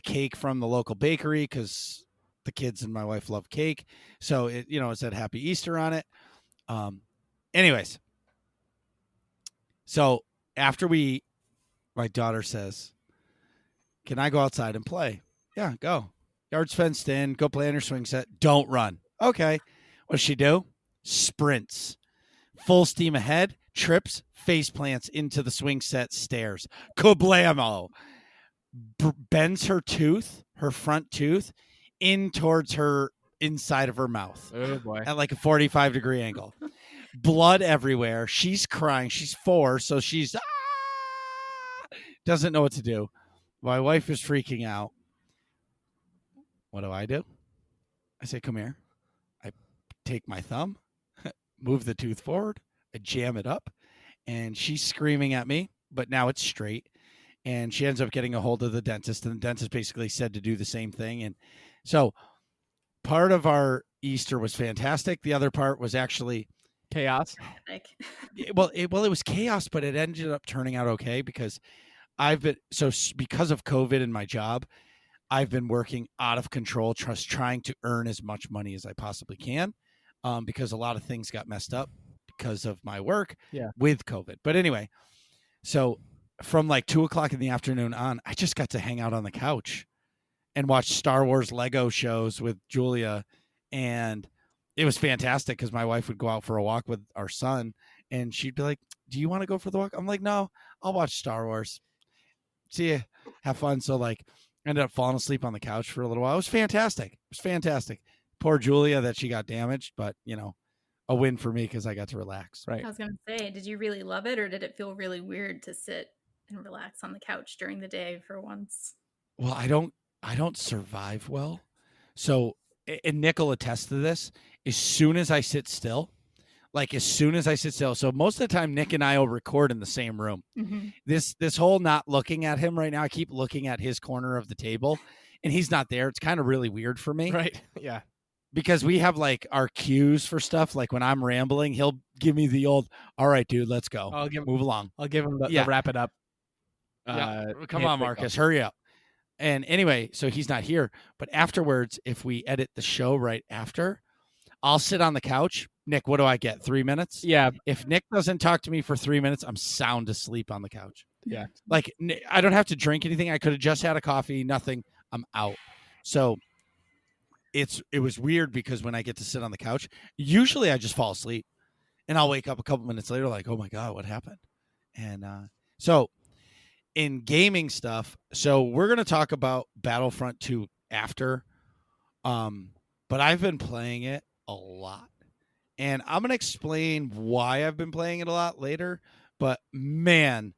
cake from the local bakery because the kids and my wife love cake, so it said Happy Easter on it. Anyways, so after my daughter says, "Can I go outside and play?" Yeah, go. Yard's fenced in. Go play on your swing set. Don't run. Okay. What does she do? Sprints. Full steam ahead. Trips. Face plants into the swing set stairs. Kablamo. Bends her front tooth, in towards her inside of her mouth. Oh, boy. At like a 45-degree angle. Blood everywhere. She's crying. She's 4, so she's doesn't know what to do. My wife is freaking out. What do? I say, come here. I take my thumb, move the tooth forward, I jam it up, and she's screaming at me, but now it's straight. And she ends up getting a hold of the dentist, and the dentist basically said to do the same thing. And so part of our Easter was fantastic. The other part was actually chaos. It was chaos, but it ended up turning out okay because because of COVID and my job, I've been working out of control, trying to earn as much money as I possibly can, because a lot of things got messed up because of my work with COVID. But anyway, so from like 2:00 in the afternoon on, I just got to hang out on the couch and watch Star Wars Lego shows with Julia And it was fantastic because my wife would go out for a walk with our son, and she'd be like, "Do you want to go for the walk?" I'm like, "No, I'll watch Star Wars. See ya, have fun." So like, ended up falling asleep on the couch for a little while. It was fantastic. It was fantastic. Poor Julia that she got damaged, but a win for me because I got to relax. Right. I was gonna say, did you really love it, or did it feel really weird to sit and relax on the couch during the day for once? Well, I don't survive well. So, and Nick will attest to this. As soon as I sit still, so most of the time Nick and I will record in the same room. Mm-hmm. This whole not looking at him right now, I keep looking at his corner of the table, and he's not there. It's kind of really weird for me. Right. Yeah. Because we have like our cues for stuff. Like when I'm rambling, he'll give me the old, "All right, dude, let's go. Move along." I'll give him the wrap it up. Come on, Marcus, hurry up. And anyway, so he's not here. But afterwards, if we edit the show right after, I'll sit on the couch. Nick, what do I get? 3 minutes? Yeah. If Nick doesn't talk to me for 3 minutes, I'm sound asleep on the couch. Yeah. Like I don't have to drink anything. I could have just had a coffee, nothing. I'm out. So it was weird because when I get to sit on the couch, usually I just fall asleep and I'll wake up a couple minutes later like, "Oh my God, what happened?" And so in gaming stuff, so we're going to talk about Battlefront 2 after, but I've been playing it a lot. And I'm going to explain why I've been playing it a lot later, but man,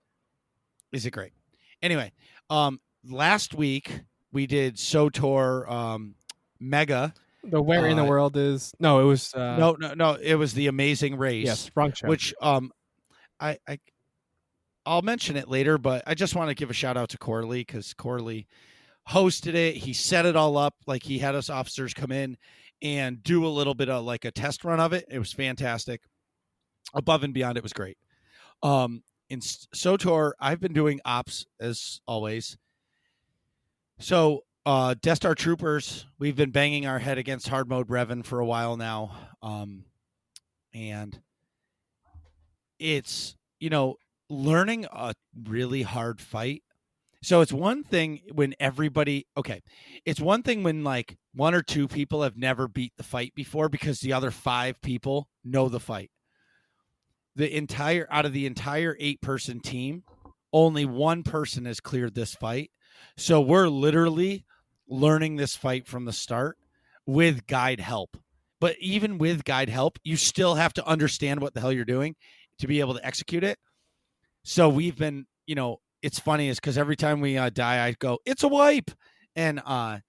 is it great. Anyway, last week we did Swtor Mega. The Where in the World is... No, it was... No. It was the Amazing Race. Yes, wrong show. Which I'll mention it later, but I just want to give a shout out to Corley because Corley hosted it. He set it all up. Like he had us officers come in and do a little bit of like a test run of it. It was fantastic. Above and beyond, it was great. In Swtor, I've been doing ops as always. So Death Star Troopers, we've been banging our head against hard mode Revan for a while now. And it's, learning a really hard fight. So it's one thing when it's one thing when like one or two people have never beat the fight before because the other 5 people know the fight. Out of the entire 8-person team, only one person has cleared this fight. So we're literally learning this fight from the start with guide help. But even with guide help, you still have to understand what the hell you're doing to be able to execute it. So we've been, it's funny is because every time we die, I go, "It's a wipe." And, and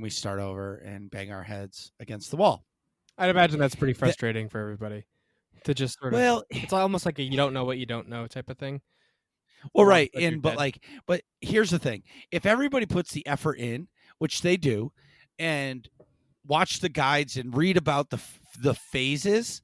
we start over and bang our heads against the wall. I'd imagine that's pretty frustrating for everybody to just sort of... Well, it's almost like a you don't know what you don't know type of thing. Well, right. But here's the thing. If everybody puts the effort in, which they do, and watch the guides and read about the phases,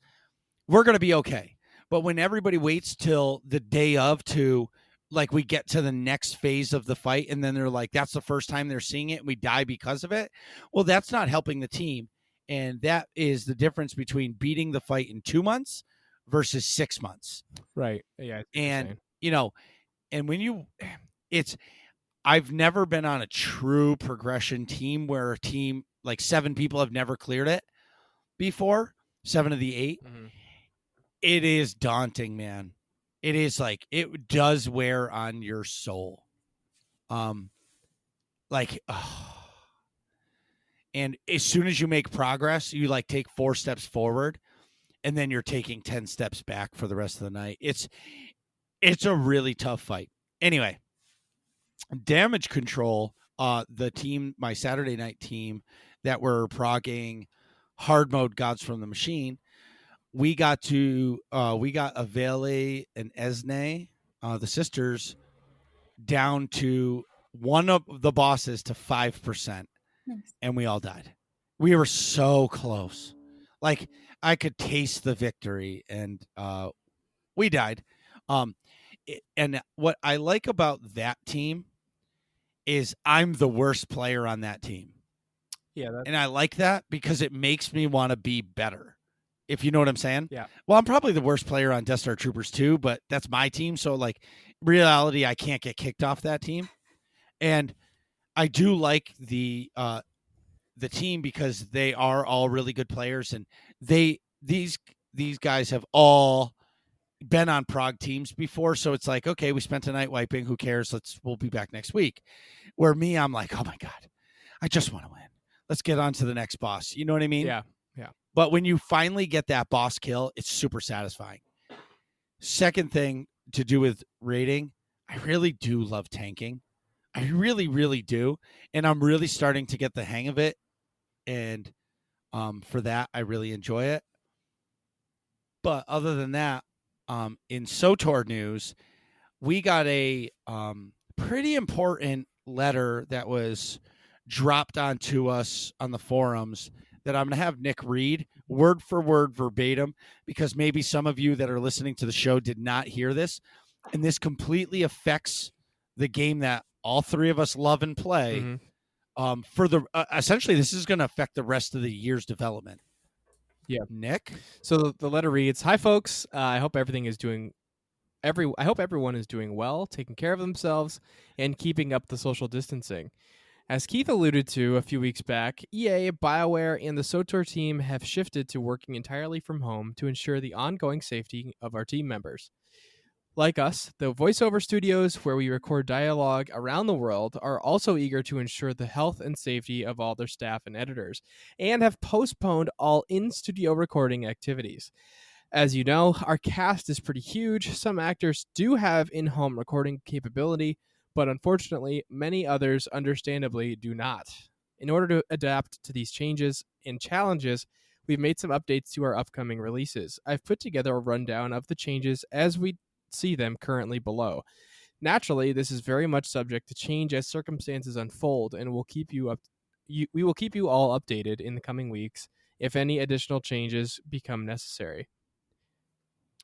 we're going to be okay. But when everybody waits till the day of to, like, we get to the next phase of the fight, and then they're like, that's the first time they're seeing it, and we die because of it, well, that's not helping the team. And that is the difference between beating the fight in 2 months versus 6 months. Right. Yeah. And, and when I've never been on a true progression team where a team, like 7 people have never cleared it before, 7 of the 8. Mm-hmm. It is daunting, man. It is like, it does wear on your soul. And as soon as you make progress, you like take 4 steps forward and then you're taking 10 steps back for the rest of the night. It's a really tough fight. Anyway, damage control, the team, my Saturday night team that were progging hard mode Gods from the Machine, we got Avele and Esne, the sisters, down to one of the bosses to 5%. Nice. And we all died. We were so close. Like, I could taste the victory, and we died. And what I like about that team is I'm the worst player on that team. Yeah. And I like that because it makes me want to be better. If you know what I'm saying? Yeah. Well, I'm probably the worst player on Death Star Troopers too, but that's my team. So, like, reality, I can't get kicked off that team. And I do like the the team because they are all really good players, and these guys have all been on Prague teams before, so it's like, okay, we spent a night wiping, who cares, we'll be back next week. Where me, I'm like, oh my god, I just want to win, let's get on to the next boss, you know what I mean? Yeah. But when you finally get that boss kill, it's super satisfying. Second thing to do with raiding, I really do love tanking. I really, really do. And I'm really starting to get the hang of it. And for that, I really enjoy it. But other than that, in Swtor news, we got a pretty important letter that was dropped onto us on the forums that I'm going to have Nick read word for word verbatim, because maybe some of you that are listening to the show did not hear this. And this completely affects the game that all three of us love and play. Mm-hmm. For the essentially, this is going to affect the rest of the year's development. Yeah. Nick? So the letter reads, "Hi folks, I hope everyone is doing well, taking care of themselves, and keeping up the social distancing. As Keith alluded to a few weeks back, EA, BioWare, and the Swtor team have shifted to working entirely from home to ensure the ongoing safety of our team members. Like us, the voiceover studios where we record dialogue around the world are also eager to ensure the health and safety of all their staff and editors, and have postponed all in-studio recording activities. As you know, our cast is pretty huge. Some actors do have in-home recording capability, but unfortunately, many others understandably do not. In order to adapt to these changes and challenges, we've made some updates to our upcoming releases. I've put together a rundown of the changes as we see them currently below. Naturally, this is very much subject to change as circumstances unfold, and we will keep you all updated in the coming weeks if any additional changes become necessary."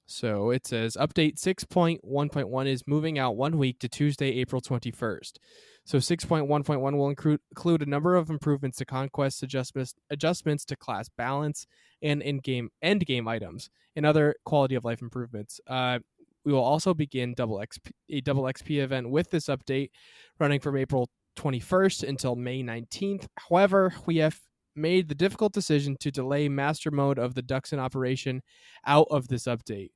So it says update 6.1.1 is moving out 1 week to Tuesday, April 21st. So 6.1.1 will include a number of improvements to conquest, adjustments to class balance, and end game items, and other quality of life improvements. We will also begin a double XP event with this update, running from April 21st until May 19th. However, we have made the difficult decision to delay master mode of the Ducks in Operation out of this update.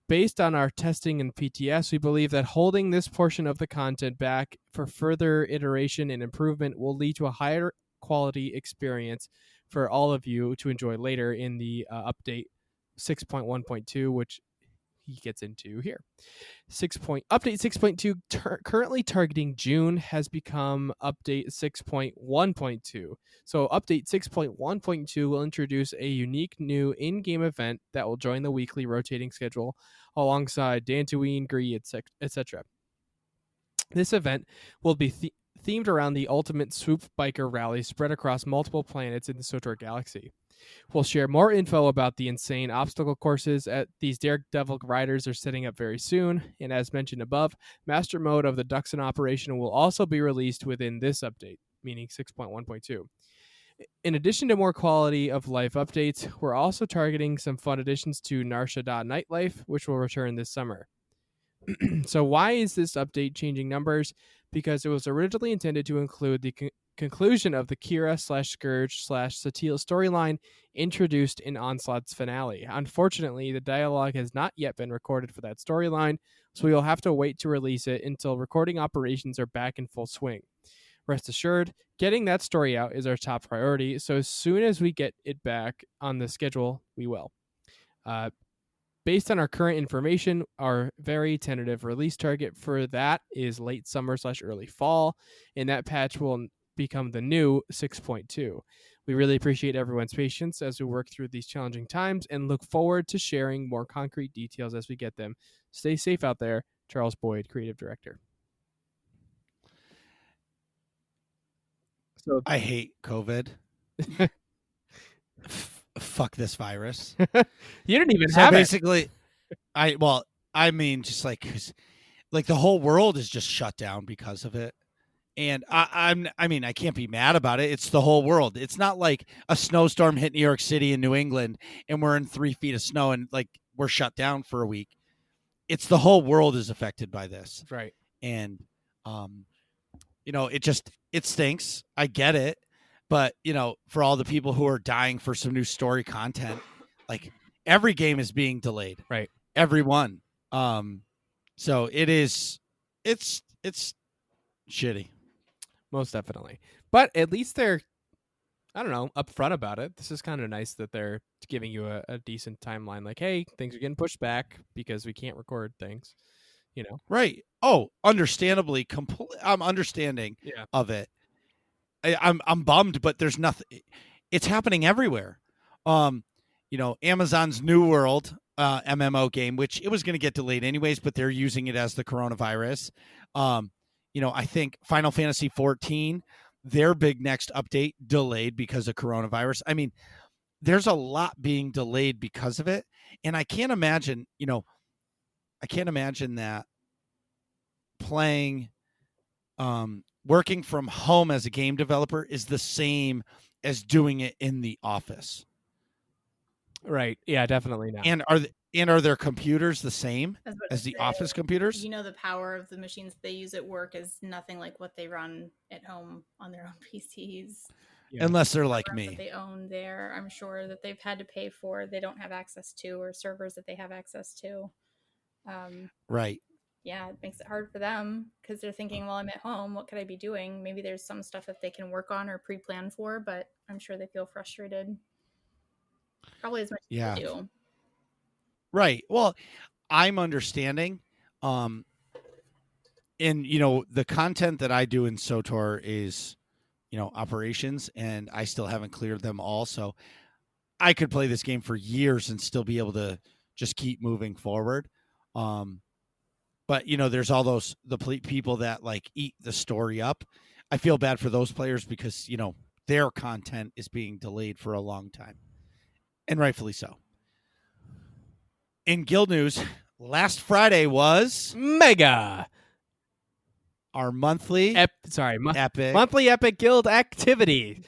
Based on our testing and PTS, we believe that holding this portion of the content back for further iteration and improvement will lead to a higher quality experience for all of you to enjoy later in the update 6.1.2, which he gets into here. Update 6.2, currently targeting June, has become update 6.1.2. So update 6.1.2 will introduce a unique new in-game event that will join the weekly rotating schedule alongside Dantooine, Gree, etc. This event will be themed around the ultimate swoop biker rally spread across multiple planets in the Swtor galaxy. We'll share more info about the insane obstacle courses these Daredevil riders are setting up very soon, and as mentioned above, Master Mode of the Ducks in Operation will also be released within this update, meaning 6.1.2. In addition to more quality of life updates, we're also targeting some fun additions to Narsha Nightlife, which will return this summer. So why is this update changing numbers? Because it was originally intended to include the conclusion of the Kira/Scourge/Satele storyline introduced in Onslaught's finale. Unfortunately, the dialogue has not yet been recorded for that storyline, so we will have to wait to release it until recording operations are back in full swing. Rest assured, getting that story out is our top priority, so as soon as we get it back on the schedule, we will. Based on our current information, our very tentative release target for that is late summer/early fall, and that patch will become the new 6.2. We really appreciate everyone's patience as we work through these challenging times and look forward to sharing more concrete details as we get them. Stay safe out there. Charles Boyd, Creative Director. So I hate COVID. Fuck this virus. You didn't even So have basically, I mean, just like the whole world is just shut down because of it. And I mean, I can't be mad about it. It's the whole world. It's not like a snowstorm hit New York City and New England and we're in 3 feet of snow and like we're shut down for a week. It's the whole world is affected by this. Right. And, it stinks. I get it. But, for all the people who are dying for some new story content, like every game is being delayed. Right. Every one. So it's shitty. Most definitely. But at least they're, I don't know, upfront about it. This is kind of nice that they're giving you a decent timeline. Like, hey, things are getting pushed back because we can't record things. Right. Oh, understandably, I'm understanding of it. I'm bummed, but there's nothing. It's happening everywhere. Amazon's New World MMO game, which it was going to get delayed anyways, but they're using it as the coronavirus. I think Final Fantasy 14, their big next update delayed because of coronavirus. I mean, there's a lot being delayed because of it, and I can't imagine that playing working from home as a game developer is the same as doing it in the office. Right. Yeah, definitely not. And are their computers the same as the office computers? The power of the machines they use at work is nothing like what they run at home on their own PCs. Yeah. Unless they're like me. That they own there, I'm sure that they've had to pay for, they don't have access to, or servers that they have access to. Right. Yeah, it makes it hard for them because they're thinking, well, I'm at home. What could I be doing? Maybe there's some stuff that they can work on or pre-plan for, but I'm sure they feel frustrated. Probably as much as they do. Right. Well, I'm understanding. And, the content that I do in Swtor is, operations, and I still haven't cleared them all. So I could play this game for years and still be able to just keep moving forward. But, there's all the people that like eat the story up. I feel bad for those players because, their content is being delayed for a long time, and rightfully so. In Guild news, last Friday was Mega, our monthly monthly Epic Guild activity.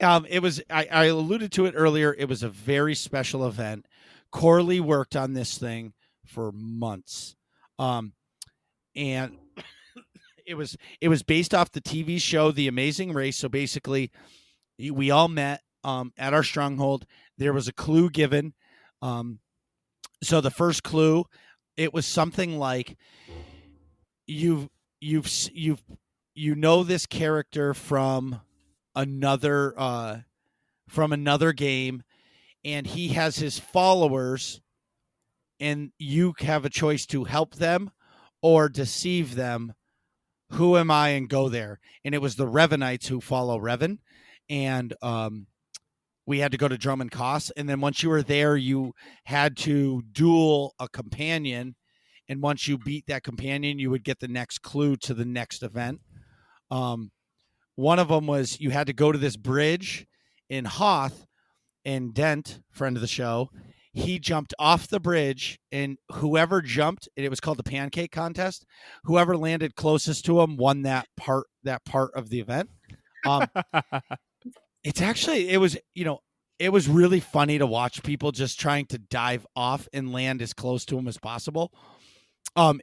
It was, I alluded to it earlier. It was a very special event. Corley worked on this thing for months. And it was based off the TV show The Amazing Race. So basically we all met at our stronghold. There was a clue given. So the first clue, it was something like you know this character from another game, and he has his followers, and you have a choice to help them or deceive them. Who am I? And go there. And it was the Revenites who follow Revan, and we had to go to Drummond Koss, and then once you were there, you had to duel a companion, and once you beat that companion, you would get the next clue to the next event. One of them was you had to go to this bridge in Hoth, and Dent, friend of the show, he jumped off the bridge, and whoever jumped, and it was called the pancake contest, whoever landed closest to him won that part of the event. It was really funny to watch people just trying to dive off and land as close to him as possible.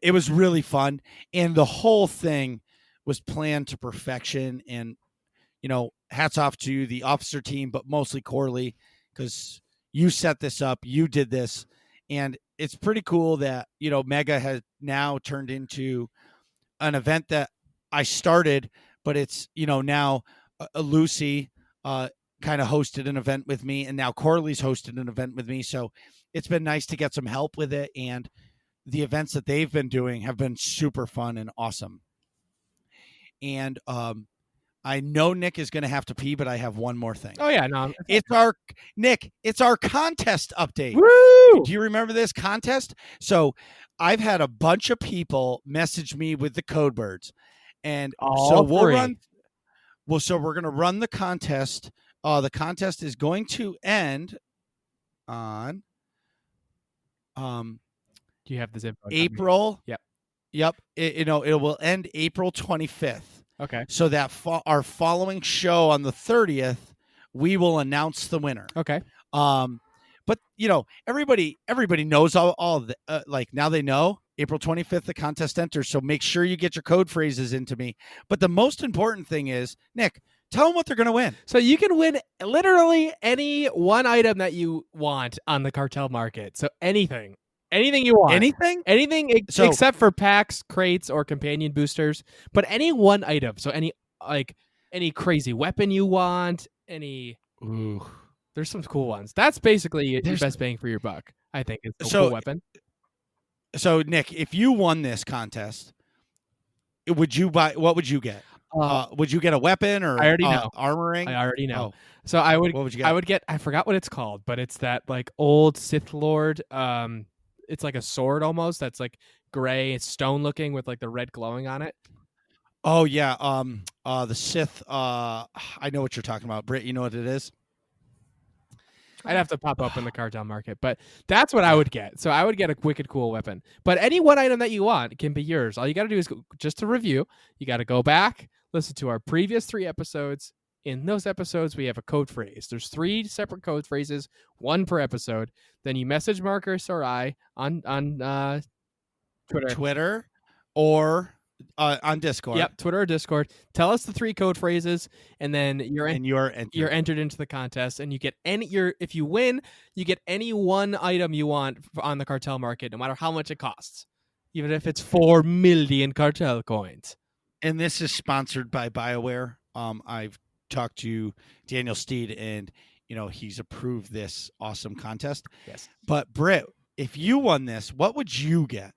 It was really fun, and the whole thing was planned to perfection. And hats off to the officer team, but mostly Corley, because you set this up, you did this, and it's pretty cool that Mega has now turned into an event that I started, but it's now Lucy kind of hosted an event with me, and now Corley's hosted an event with me. So it's been nice to get some help with it, and the events that they've been doing have been super fun and awesome. And I know Nick is going to have to pee, but I have one more thing. Oh yeah, no, it's our contest update. Woo! Do you remember this contest? So I've had a bunch of people message me with the code words, and so we're going to run the contest. The contest is going to end on do you have this info? April? Yep. It will end April 25th. Okay. So that our following show on the 30th, we will announce the winner. Okay. But everybody knows all the, like now they know April 25th the contest enters. So make sure you get your code phrases into me. But the most important thing is, Nick, Tell them what they're going to win. So you can win literally any one item that you want on the cartel market. So anything you want. Anything except for packs, crates, or companion boosters. But any one item. So any crazy weapon you want. There's some cool ones. That's basically your best bang for your buck, I think. Is a cool weapon. So Nick, if you won this contest, would you buy? What would you get? Would you get a weapon or I already know. armoring? I already know. Oh. So I would. What would you get? I would get. I forgot what it's called, but it's that like old Sith Lord. It's like a sword almost. That's like gray, it's stone looking with like the red glowing on it. Oh yeah. The Sith. I know what you're talking about, Britt. You know what it is? I'd have to pop up in the cartel market, but that's what I would get. So I would get a wicked cool weapon. But any one item that you want can be yours. All you got to do is just to review. You got to go back, listen to our previous 3 episodes. In those episodes, we have a code phrase. There's 3 separate code phrases, 1 per episode. Then you message Marcus or I on Twitter or on Discord. Yep, Twitter or Discord. Tell us the 3 code phrases, and then you're entered into the contest, and you get if you win, you get any one item you want on the cartel market, no matter how much it costs, even if it's 4 million cartel coins. And this is sponsored by BioWare. I've talked to Daniel Steed, and he's approved this awesome contest. Yes. But Britt, if you won this, what would you get?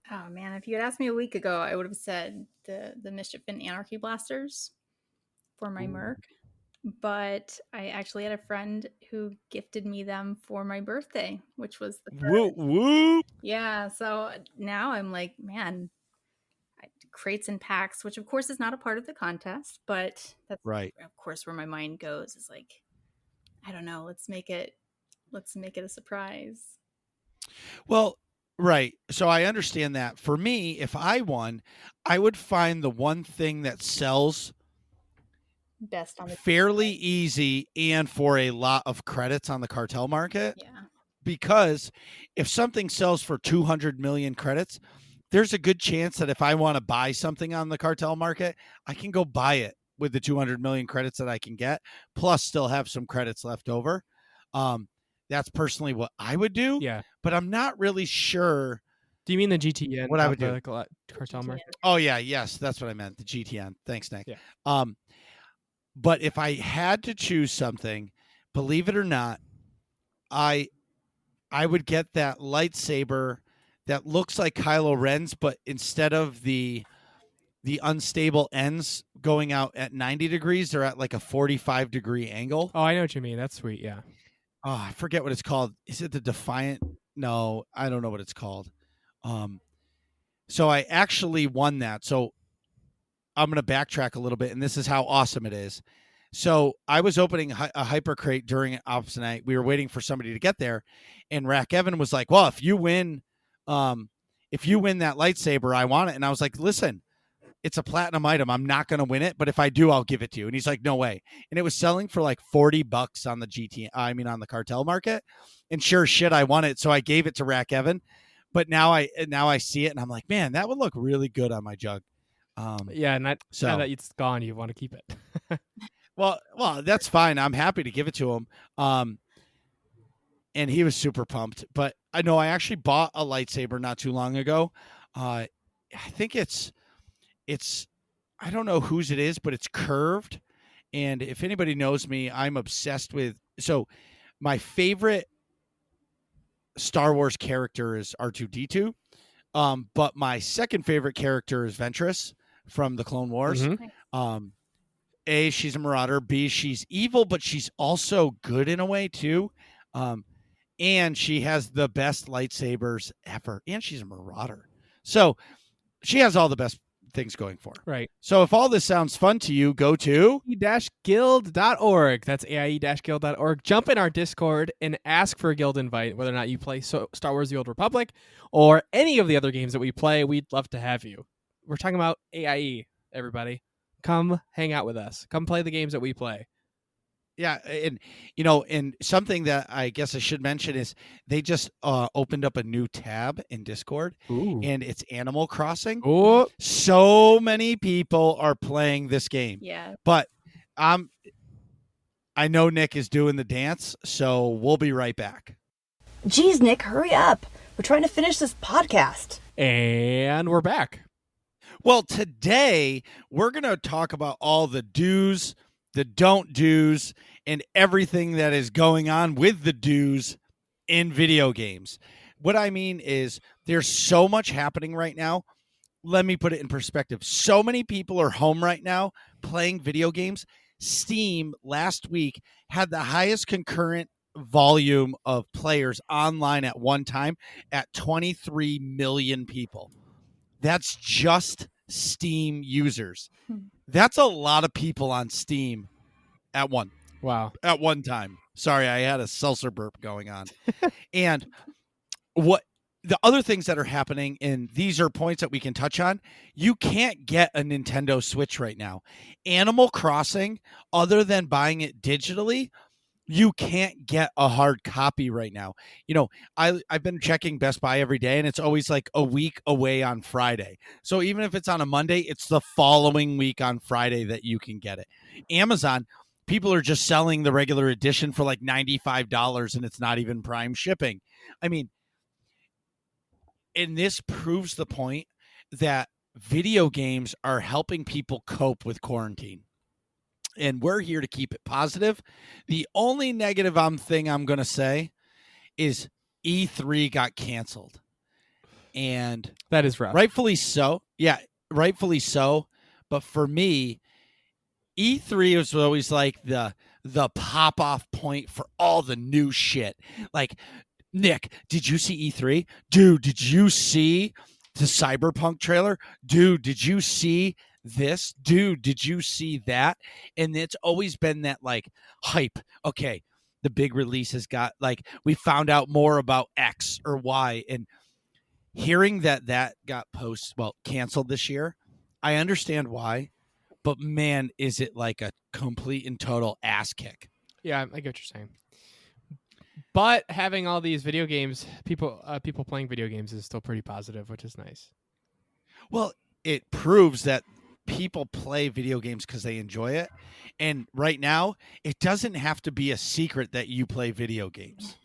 Oh man, if you had asked me a week ago, I would have said the Mischief and Anarchy blasters for my Merc. But I actually had a friend who gifted me them for my birthday, which was the first. Woo! Yeah, so now I'm like, man, crates and packs, which of course is not a part of the contest, but that's right. Of course, where my mind goes is like, I don't know, let's make it a surprise. Well, right. So I understand that. For me, if I won, I would find the one thing that sells best on the fairly easy and for a lot of credits on the cartel market. Yeah. Because if something sells for 200 million credits, there's a good chance that if I want to buy something on the cartel market, I can go buy it with the 200 million credits that I can get, plus still have some credits left over. That's personally what I would do. Yeah. But I'm not really sure. Do you mean the GTN? What I would do? Cartel market? Oh, yeah. Yes, that's what I meant. The GTN. Thanks, Nick. Yeah. But if I had to choose something, believe it or not, I would get that lightsaber that looks like Kylo Ren's, but instead of the unstable ends going out at 90 degrees, they're at like a 45-degree angle. Oh, I know what you mean. That's sweet, yeah. Oh, I forget what it's called. Is it the Defiant? No, I don't know what it's called. So I actually won that. So I'm going to backtrack a little bit, and this is how awesome it is. So I was opening a hyper crate during Ops Night. We were waiting for somebody to get there, and Rack Evan was like, well, if you win that lightsaber, I want it. And I was like, listen, it's a platinum item. I'm not going to win it, but if I do, I'll give it to you. And he's like, no way. And it was selling for like $40 on the on the cartel market. And sure shit, I won it. So I gave it to Rack Evan. But now I see it, and I'm like, man, that would look really good on my jug. Yeah, and now that it's gone, you want to keep it. Well, that's fine. I'm happy to give it to him. And he was super pumped. But I know I actually bought a lightsaber not too long ago. I think it's I don't know whose it is, but it's curved. And if anybody knows me, I'm obsessed with. So my favorite Star Wars character is R2-D2. But my second favorite character is Ventress from the Clone Wars. Mm-hmm. A, she's a marauder. B, she's evil, but she's also good in a way too. And she has the best lightsabers ever. And she's a marauder. So she has all the best things going for her. Right. So if all this sounds fun to you, go to aie-guild.org. That's aie-guild.org. Jump in our Discord and ask for a guild invite, whether or not you play Star Wars The Old Republic or any of the other games that we play. We'd love to have you. We're talking about AIE, everybody. Come hang out with us. Come play the games that we play. Yeah, and something that I guess I should mention is they just opened up a new tab in Discord. Ooh. And it's Animal Crossing. Ooh. So many people are playing this game. Yeah. But I know Nick is doing the dance, so we'll be right back. Geez, Nick, hurry up. We're trying to finish this podcast. And we're back. Well, today we're going to talk about all the do's, the don't do's, and everything that is going on with the do's in video games. What I mean is there's so much happening right now. Let me put it in perspective. So many people are home right now playing video games. Steam last week had the highest concurrent volume of players online at one time at 23 million people. That's just Steam users. That's a lot of people on Steam at one time. Sorry, I had a seltzer burp going on. And what the other things that are happening, and these are points that we can touch on, you can't get a Nintendo Switch right now. Animal Crossing, other than buying it digitally, you can't get a hard copy right now. You know, I've been checking Best Buy every day, and it's always like a week away on Friday. So even if it's on a Monday, it's the following week on Friday that you can get it. Amazon, people are just selling the regular edition for like $95, and it's not even Prime shipping. I mean, and this proves the point that video games are helping people cope with quarantine. And we're here to keep it positive. The only negative thing I'm going to say is E3 got canceled. And that is rough. Rightfully so. Yeah, rightfully so. But for me, E3 was always like the pop-off point for all the new shit. Like, Nick, did you see E3? Dude, did you see the Cyberpunk trailer? Dude, did you see this? Dude, did you see that? And it's always been that like hype. Okay, the big release has got like, we found out more about X or Y. And hearing that got canceled this year, I understand why. But man, is it like a complete and total ass kick. Yeah, I get what you're saying. But having all these video games, people playing video games is still pretty positive, which is nice. Well, it proves that people play video games because they enjoy it. And right now, it doesn't have to be a secret that you play video games.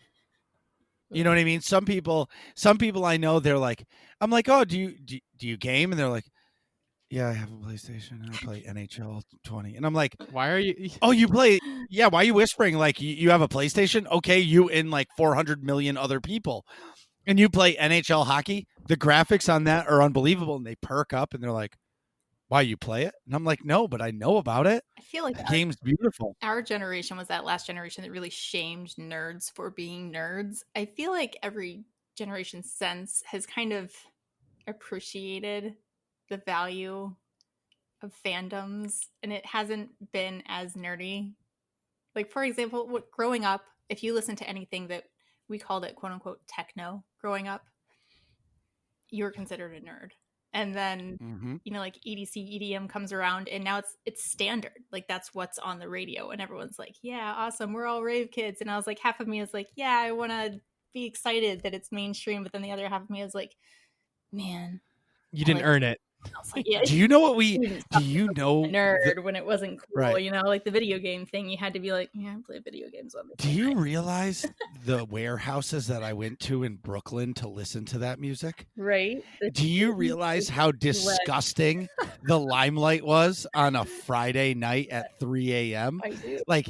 You know what I mean? Some people I know, they're like, I'm like, oh, do you game? And they're like, yeah, I have a PlayStation and I play NHL 20. And I'm like, why are you? Oh, you play? Yeah. Why are you whispering? Like you have a PlayStation? Okay. You and like 400 million other people, and you play NHL hockey. The graphics on that are unbelievable. And they perk up and they're like, why, you play it? And I'm like, no, but I know about it. I feel like the game's beautiful. Our generation was that last generation that really shamed nerds for being nerds. I feel like every generation since has kind of appreciated the value of fandoms, and it hasn't been as nerdy. Like, for example, growing up, if you listen to anything that we called it quote unquote techno growing up, you were considered a nerd. And then you know, like EDC, EDM comes around, and now it's standard. Like, that's what's on the radio, and everyone's like, yeah, awesome, we're all rave kids. And I was like, half of me is like, yeah, I want to be excited that it's mainstream, but then the other half of me is like, man, you didn't earn it. Like, yeah, do you know nerd when it wasn't cool, right? You know, like the video game thing, you had to be like, yeah, I play video games on the Do you realize the warehouses that I went to in Brooklyn to listen to that music? Right. Do you realize how disgusting the limelight was on a Friday night at 3 a.m.? I do. Like,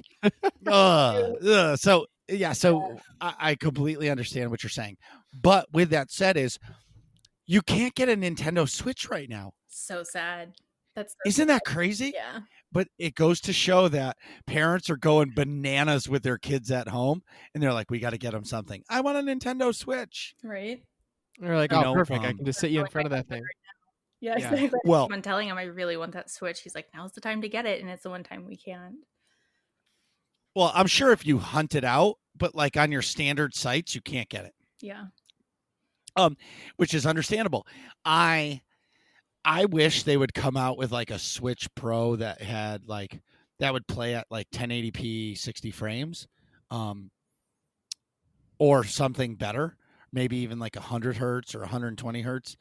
so yeah, so I completely understand what you're saying. But with that said, you can't get a Nintendo Switch right now. So sad. Isn't that crazy? Yeah. But it goes to show that parents are going bananas with their kids at home, and they're like, we got to get them something. I want a Nintendo Switch. Right. They're like, oh, perfect. I can just sit you in front of that thing. Yeah, exactly. Well, I'm telling him I really want that Switch. He's like, now's the time to get it. And it's the one time we can't. Well, I'm sure if you hunt it out, but like on your standard sites, you can't get it. Yeah. Which is understandable. I wish they would come out with like a Switch Pro that had like that would play at like 1080p 60 frames, or something better, maybe even like 100 hertz or 120 hertz.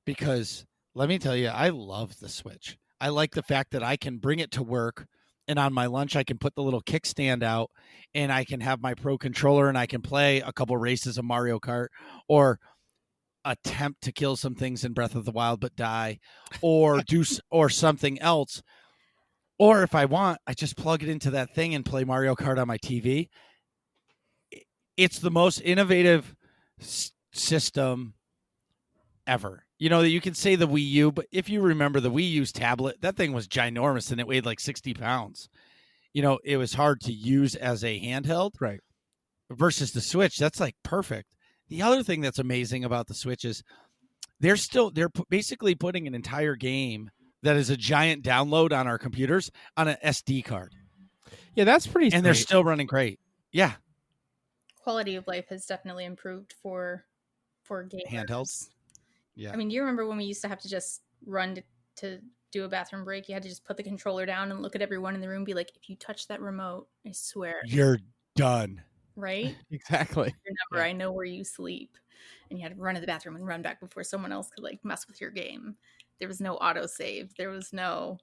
Because let me tell you, I love the Switch. I like the fact that I can bring it to work and on my lunch I can put the little kickstand out and I can have my pro controller and I can play a couple races of Mario Kart or attempt to kill some things in Breath of the Wild but die, or or something else. Or if I want, I just plug it into that thing and play Mario Kart on my TV. It's the most innovative system ever. You know, that you can say the Wii U, but if you remember the Wii U's tablet, that thing was ginormous and it weighed like 60 pounds. You know, it was hard to use as a handheld. Right. Versus the Switch, that's like perfect. The other thing that's amazing about the Switch is they're basically putting an entire game that is a giant download on our computers on an SD card. Yeah, that's pretty sweet. And they're still running great. Yeah. Quality of life has definitely improved for gamers. Handhelds. Yeah. I mean, do you remember when we used to have to just run to do a bathroom break? You had to just put the controller down and look at everyone in the room and be like, if you touch that remote, I swear. You're done. Right? Exactly. Remember, I know where you sleep. And you had to run to the bathroom and run back before someone else could like mess with your game. There was no autosave. There was no,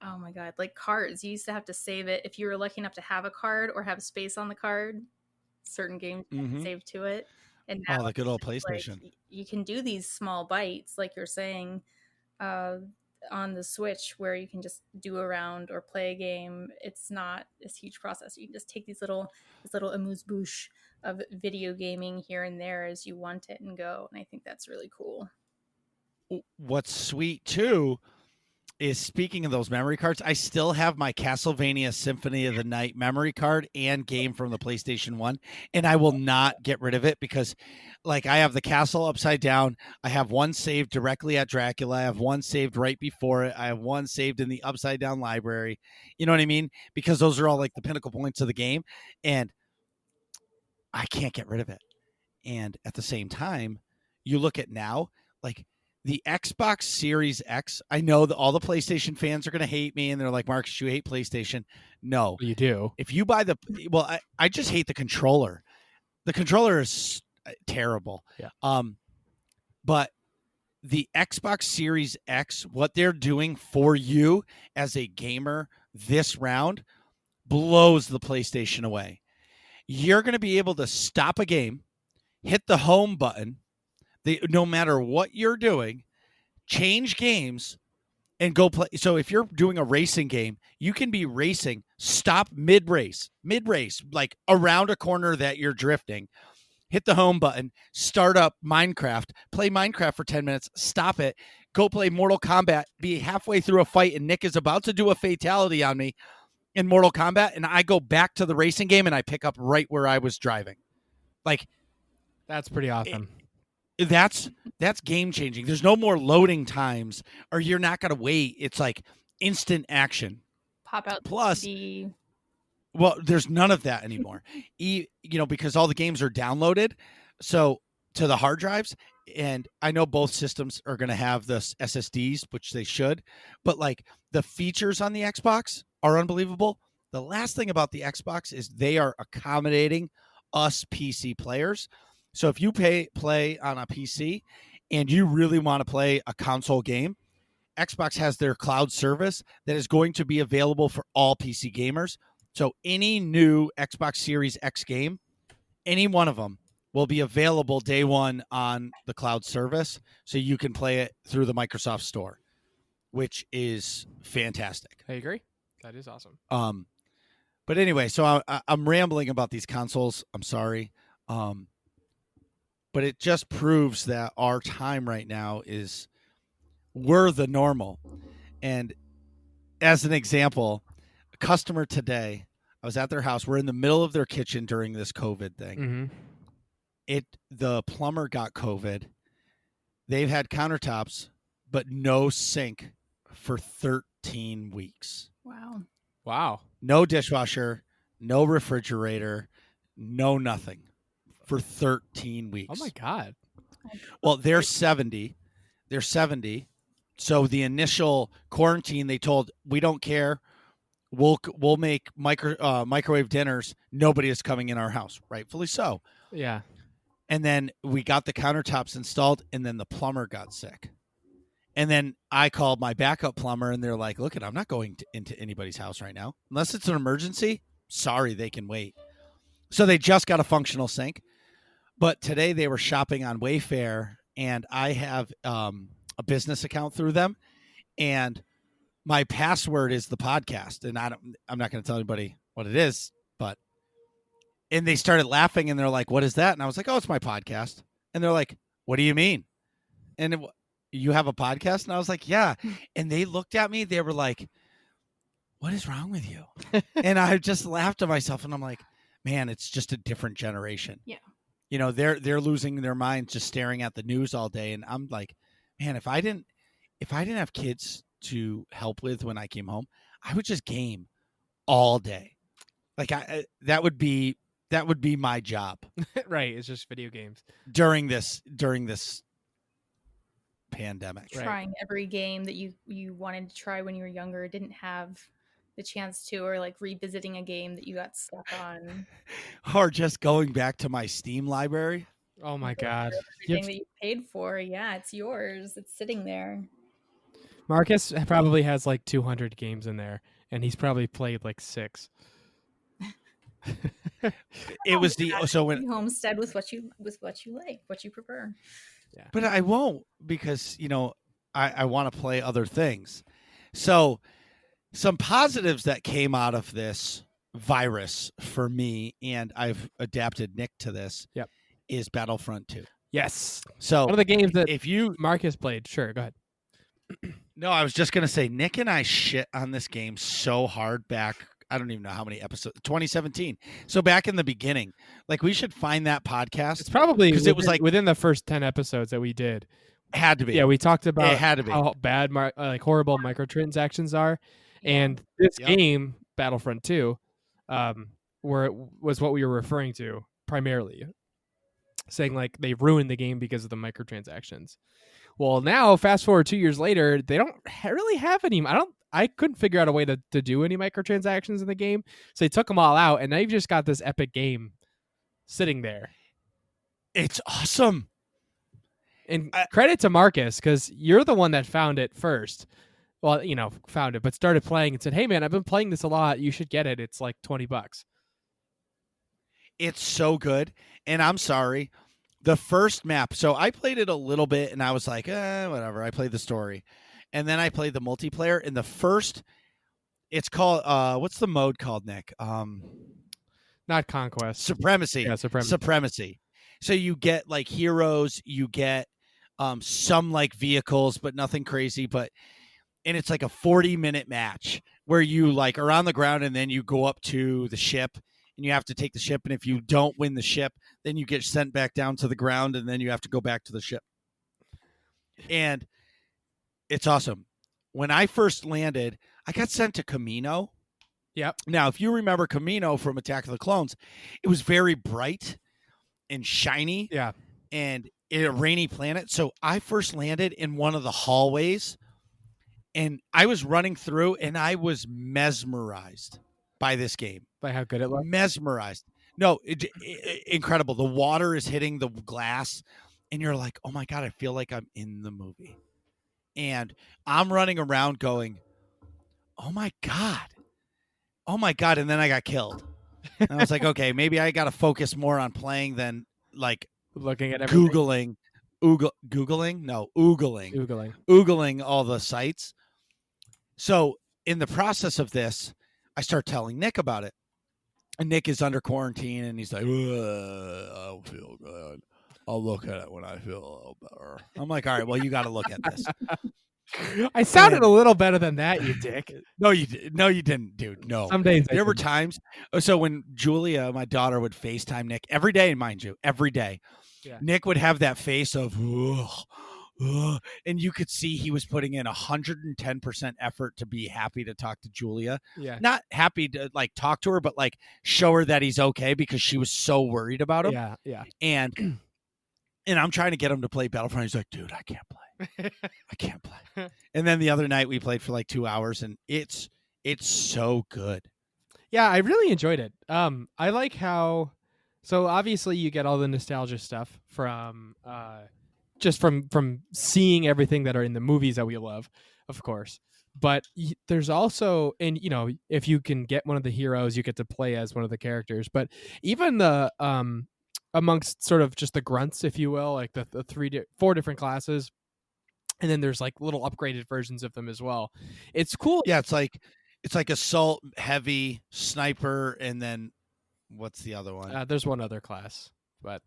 oh my God, like cards. You used to have to save it. If you were lucky enough to have a card or have space on the card, certain games you had to save to it. And now the good old PlayStation. Like, you can do these small bites, like you're saying, on the Switch, where you can just do a round or play a game. It's not this huge process. You can just take this little amuse-bouche of video gaming here and there as you want it and go. And I think that's really cool. What's sweet too is, speaking of those memory cards, I still have my Castlevania Symphony of the Night memory card and game from the PlayStation 1, and I will not get rid of it because, like, I have the castle upside down. I have one saved directly at Dracula. I have one saved right before it. I have one saved in the upside down library. You know what I mean? Because those are all like the pinnacle points of the game, and I can't get rid of it. And at the same time, you look at now, like, the Xbox Series X, I know that all the PlayStation fans are going to hate me, and they're like, Marcus, you hate PlayStation. No. You do. If you buy I just hate the controller. The controller is terrible. Yeah. But the Xbox Series X, what they're doing for you as a gamer this round blows the PlayStation away. You're going to be able to stop a game, hit the home button, no matter what you're doing, change games and go play. So if you're doing a racing game, you can be racing, stop mid-race, like around a corner that you're drifting, hit the home button, start up Minecraft, play Minecraft for 10 minutes, stop it, go play Mortal Kombat, be halfway through a fight, and Nick is about to do a fatality on me in Mortal Kombat, and I go back to the racing game and I pick up right where I was driving. Like, that's pretty awesome. That's game changing. There's no more loading times, or you're not going to wait. It's like instant action. Pop out. Plus, well, there's none of that anymore. Because all the games are downloaded, so to the hard drives, and I know both systems are going to have the SSDs, which they should, but like the features on the Xbox are unbelievable. The last thing about the Xbox is they are accommodating us PC players. So if you play on a PC and you really want to play a console game, Xbox has their cloud service that is going to be available for all PC gamers. So any new Xbox Series X game, any one of them, will be available day one on the cloud service. So you can play it through the Microsoft Store, which is fantastic. I agree. That is awesome. But anyway, so I'm rambling about these consoles. I'm sorry. But it just proves that our time right now is we're the normal. And as an example, a customer today, I was at their house. We're in the middle of their kitchen during this COVID thing. Mm-hmm. The plumber got COVID. They've had countertops, but no sink for 13 weeks. Wow. No dishwasher, no refrigerator, no nothing. For 13 weeks. Oh my God. Well, they're 70. So the initial quarantine, they told, we don't care. We'll make microwave dinners. Nobody is coming in our house. Rightfully so. Yeah. And then we got the countertops installed, and then the plumber got sick. And then I called my backup plumber, and they're like, "Look, I'm not going into anybody's house right now unless it's an emergency. Sorry, they can wait." So they just got a functional sink. But today they were shopping on Wayfair, and I have a business account through them, and my password is the podcast, and I'm not going to tell anybody what it is, and they started laughing, and they're like, "What is that?" And I was like, "Oh, it's my podcast." And they're like, "What do you mean?" And you have a podcast? And I was like, "Yeah." And they looked at me. They were like, "What is wrong with you?" And I just laughed to myself, and I'm like, "Man, it's just a different generation." Yeah. You know, they're losing their minds just staring at the news all day, and I'm like, "Man, if I didn't have kids to help with when I came home, I would just game all day. Like that would be my job." Right. It's just video games during this pandemic. Right. Trying every game that you wanted to try when you were younger, didn't have the chance to, or like revisiting a game that you got stuck on. Or just going back to my Steam library. Oh my God. Everything that you paid for, yeah, it's yours. It's sitting there. Marcus probably has like 200 games in there, and he's probably played like 6. It was so when homestead with what you like, what you prefer. Yeah. But I won't, because I want to play other things. So some positives that came out of this virus for me, and I've adapted Nick to this. Yep. Is Battlefront 2. Yes. So One of the games that if you Marcus played, sure, go ahead. No, I was just gonna say Nick and I shit on this game so hard back. I don't even know how many episodes. 2017. So back in the beginning, like we should find that podcast. It's probably because it was like within the first 10 episodes that we did. Had to be. Yeah, we talked about it had to be. how bad like horrible microtransactions are, and this game Battlefront 2, where it was what we were referring to primarily, saying like they ruined the game because of the microtransactions. Well, now fast forward 2 years later, they don't really have any. I couldn't figure out a way to do any microtransactions in the game, so they took them all out, and now you've just got this epic game sitting there. It's awesome. And credit to Marcus, because you're the one that found it first. Well, found it, but started playing and said, "Hey, man, I've been playing this a lot. You should get it. It's like $20." It's so good. And I'm sorry, the first map. So I played it a little bit, and I was like, whatever. I played the story, and then I played the multiplayer. And the first, it's called what's the mode called, Nick? Not Conquest. Supremacy. Yeah, Supremacy. So you get like heroes, you get some like vehicles, but nothing crazy. And it's like a 40-minute match where you like are on the ground, and then you go up to the ship, and you have to take the ship. And if you don't win the ship, then you get sent back down to the ground, and then you have to go back to the ship. And it's awesome. When I first landed, I got sent to Camino. Yep. Now, if you remember Camino from Attack of the Clones, it was very bright and shiny. Yeah. And a rainy planet. So I first landed in one of the hallways, and I was running through, and I was mesmerized by this game. By how good it looked? Mesmerized. No, incredible. The water is hitting the glass, and you're like, oh my God, I feel like I'm in the movie. And I'm running around going, oh my God. Oh my God. And then I got killed. And I was like, okay, maybe I got to focus more on playing than like looking at everything. Oogling all the sites. So in the process of this, I start telling Nick about it. And Nick is under quarantine, and he's like, I don't feel good. I'll look at it when I feel a little better. I'm like, all right, well, you got to look at this. I sounded a little better than that, you dick. No, you didn't, dude. No. Some days there were times. So when Julia, my daughter, would FaceTime Nick every day, mind you, every day, Nick would have that face of, and you could see he was putting in 110% effort to be happy to talk to Julia. Yeah. Not happy to like talk to her, but like show her that he's okay, because she was so worried about him. Yeah. Yeah. And I'm trying to get him to play Battlefront. He's like, dude, I can't play. I can't play. And then the other night we played for like 2 hours, and it's so good. Yeah, I really enjoyed it. I like how, so obviously you get all the nostalgia stuff from just from seeing everything that are in the movies that we love, of course. But there's also, and if you can get one of the heroes, you get to play as one of the characters. But even the amongst sort of just the grunts, if you will, like the 4 different classes, and then there's like little upgraded versions of them as well. It's cool. Yeah, it's like assault, heavy, sniper, and then what's the other one? There's one other class, but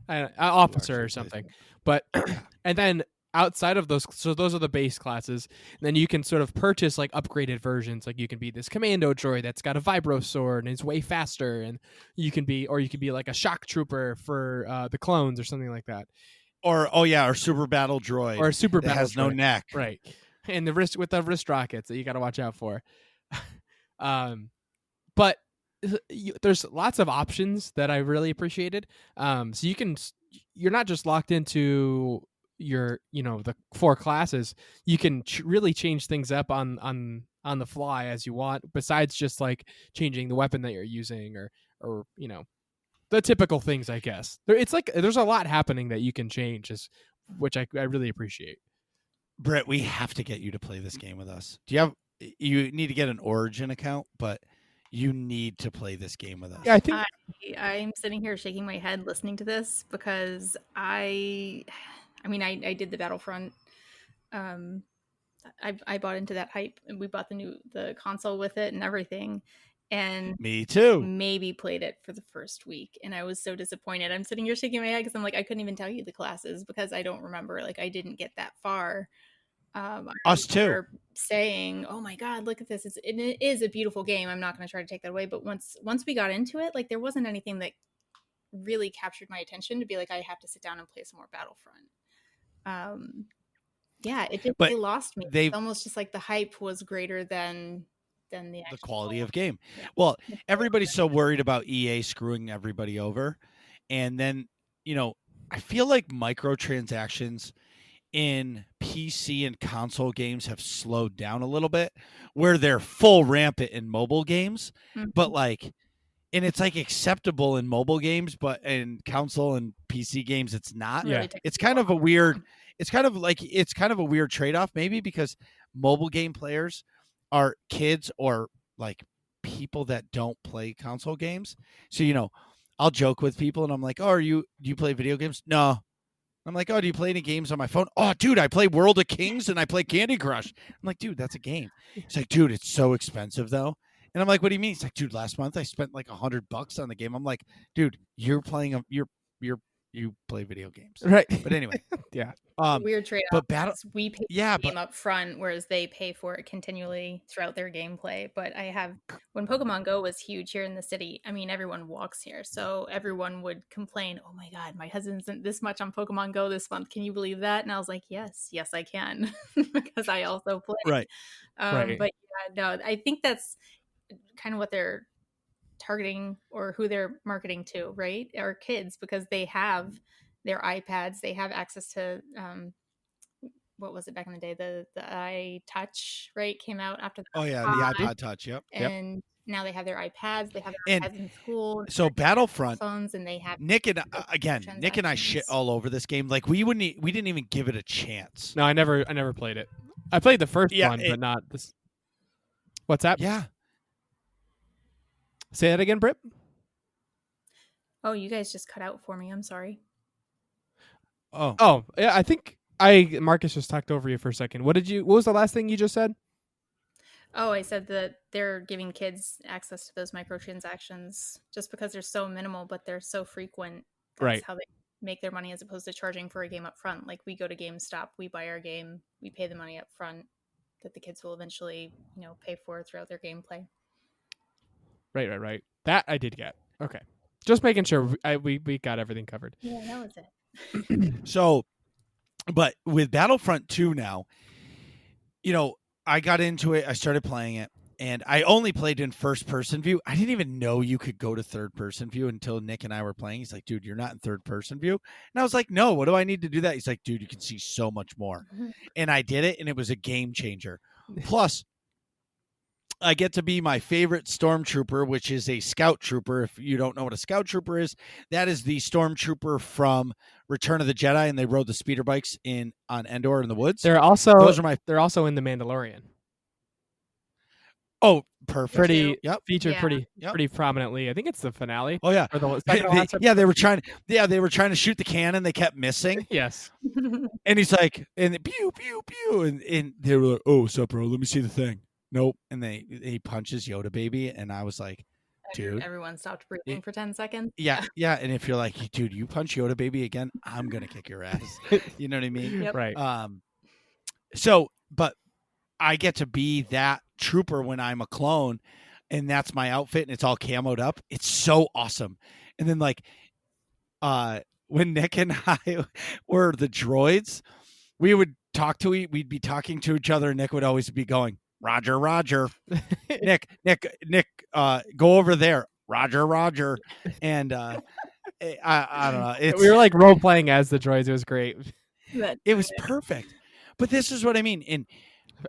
but officer or something. But and then outside of those, so those are the base classes. And then you can sort of purchase like upgraded versions. Like you can be this commando droid that's got a vibro sword and is way faster, and you can be like a shock trooper for the clones or something like that. Or super battle droid, or a super that battle has droid. no neck, right? And the wrist rockets that you got to watch out for. But there's lots of options that I really appreciated. So you're not just locked into your the 4 classes. You can really change things up on the fly as you want, besides just like changing the weapon that you're using or the typical things, I guess. It's like there's a lot happening that you can change, which I really appreciate. Britt, we have to get you to play this game with us. You need to get an Origin account, but you need to play this game with us. Yeah, I think I'm sitting here shaking my head listening to this because I did the Battlefront. I bought into that hype, and we bought the console with it and everything. And me too. Maybe played it for the first week, and I was so disappointed. I'm sitting here shaking my head because I'm like, I couldn't even tell you the classes because I don't remember. Like, I didn't get that far. Us too. Saying, "Oh my God, look at this! It is a beautiful game." I'm not going to try to take that away, but once we got into it, like there wasn't anything that really captured my attention to be like, I have to sit down and play some more Battlefront. They lost me. It's almost just like the hype was greater than the quality of game. Yeah. Well, everybody's so worried about EA screwing everybody over, and then I feel like microtransactions in PC and console games have slowed down a little bit, where they're full rampant in mobile games, but and it's like acceptable in mobile games, but in console and PC games, it's not. Yeah, it's kind of a weird. It's kind of a weird trade-off, maybe because mobile game players are kids or like people that don't play console games. So I'll joke with people, and I'm like, "Oh, do you play video games?" No. I'm like, "Oh, do you play any games on my phone?" "Oh, dude, I play World of Kings and I play Candy Crush." I'm like, "Dude, that's a game." He's like, "Dude, it's so expensive though." And I'm like, "What do you mean?" He's like, "Dude, last month I spent like $100 on the game." I'm like, "Dude, you play video games." Right. But anyway. Yeah. Weird trade-off. But we pay the game up front, whereas they pay for it continually throughout their gameplay. But when Pokemon Go was huge here in the city, I mean, everyone walks here, so everyone would complain, "Oh my God, my husband spent this much on Pokemon Go this month. Can you believe that?" And I was like, yes, I can, because I also play. Right. Right. But yeah, no, I think that's kind of what they're targeting or who they're marketing to, right? Are kids, because they have their iPads, they have access to what was it back in the day, the iTouch, right, came out after the the iPod Touch. Yep. And now they have their iPads, they have their iPads in school, so Battlefront phones, and they have Nick and I shit all over this game. Like we didn't even give it a chance. No, I never played it. I played the first one, but not this. What's that? Yeah. Say that again, Britt. Oh, you guys just cut out for me. I'm sorry. Oh, yeah. I think Marcus just talked over you for a second. What was the last thing you just said? Oh, I said that they're giving kids access to those microtransactions just because they're so minimal, but they're so frequent. That's how they make their money, as opposed to charging for a game up front. Like, we go to GameStop, we buy our game, we pay the money up front that the kids will eventually, pay for throughout their gameplay. Right. That I did get. Okay. Just making sure we got everything covered. Yeah, that was it. So, but with Battlefront 2 now, I got into it. I started playing it, and I only played in first-person view. I didn't even know you could go to third-person view until Nick and I were playing. He's like, "Dude, you're not in third-person view." And I was like, "No, what do I need to do that?" He's like, "Dude, you can see so much more." And I did it, and it was a game changer. Plus, I get to be my favorite stormtrooper, which is a scout trooper. If you don't know what a scout trooper is, that is the stormtrooper from Return of the Jedi, and they rode the speeder bikes on Endor in the woods. They're also in the Mandalorian. Oh, perfect. Featured Yeah. pretty prominently. I think it's the finale. Oh yeah. Or the second last they were trying to shoot the cannon. They kept missing. Yes. And he's like, and pew pew pew, and they were like, "Oh, what's up, bro? Let me see the thing." Nope. And he punches Yoda baby, and I was like, dude. Everyone stopped breathing for 10 seconds. Yeah. And if you're like, dude, you punch Yoda baby again, I'm gonna kick your ass. You know what I mean? Yep. Right. So, but I get to be that trooper when I'm a clone, and that's my outfit, and it's all camoed up. It's so awesome. And then like, when Nick and I were the droids, we would we'd be talking to each other, and Nick would always be going, Roger, Roger. Nick, go over there. Roger. And I don't know. We were like role playing as the droids. It was great. It was perfect. But this is what I mean. And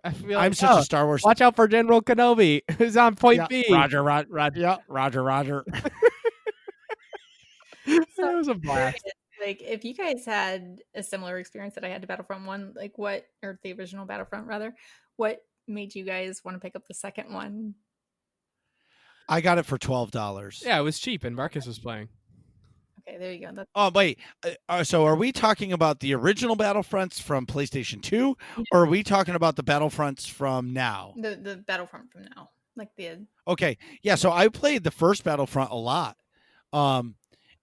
I feel I'm such a Star Wars. Watch out for General Kenobi, who's on point B. Roger. Yeah, Roger. It was a blast. Like, if you guys had a similar experience that I had to Battlefront 1, like or the original Battlefront rather, what made you guys want to pick up the second one? I got it for $12. Yeah, it was cheap, and Marcus was playing. Okay, there you go. Oh, wait. So are we talking about the original Battlefronts from PlayStation 2, or are we talking about the Battlefronts from now? The Battlefront from now. Like the... Okay. Yeah, so I played the first Battlefront a lot.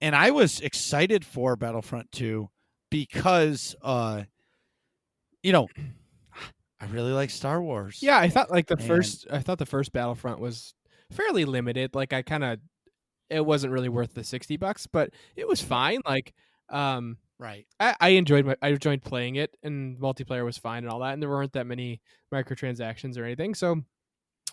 And I was excited for Battlefront 2 because, I really like Star Wars. Yeah, I thought the first Battlefront was fairly limited. Like it wasn't really worth the $60, but it was fine. Like, right. I enjoyed playing it, and multiplayer was fine and all that, and there weren't that many microtransactions or anything, so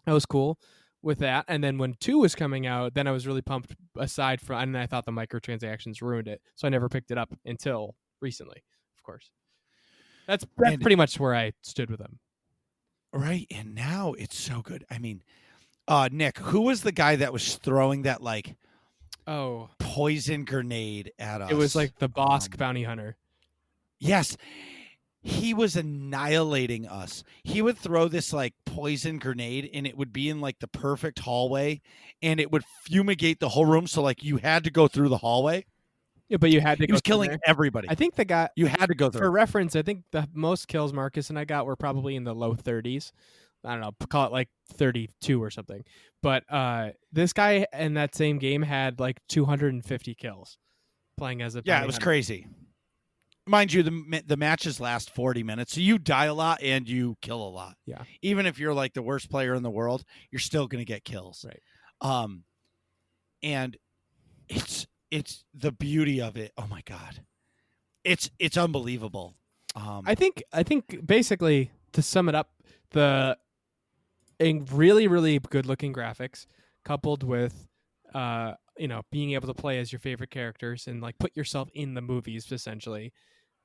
I was cool with that. And then when 2 was coming out, then I was really pumped. And I thought the microtransactions ruined it, so I never picked it up until recently. Of course, that's pretty much where I stood with them. Right, and now it's so good. I mean, Nick, who was the guy that was throwing that poison grenade at us? It was like the Bosk bounty hunter. Yes. He was annihilating us. He would throw this like poison grenade, and it would be in like the perfect hallway, and it would fumigate the whole room. So like you had to go through the hallway. Yeah, but you had to. He was killing everybody. I think the guy you had to go through. For reference, I think the most kills Marcus and I got were probably in the low 30s. I don't know, call it like 32 or something. But this guy in that same game had like 250 kills playing as a it was crazy. Mind you, the matches last 40 minutes, so you die a lot and you kill a lot. Yeah. Even if you're like the worst player in the world, you're still going to get kills. Right. And it's the beauty of it. Oh my God. It's unbelievable. I think basically, to sum it up, the really, really good looking graphics coupled with being able to play as your favorite characters and like put yourself in the movies, essentially,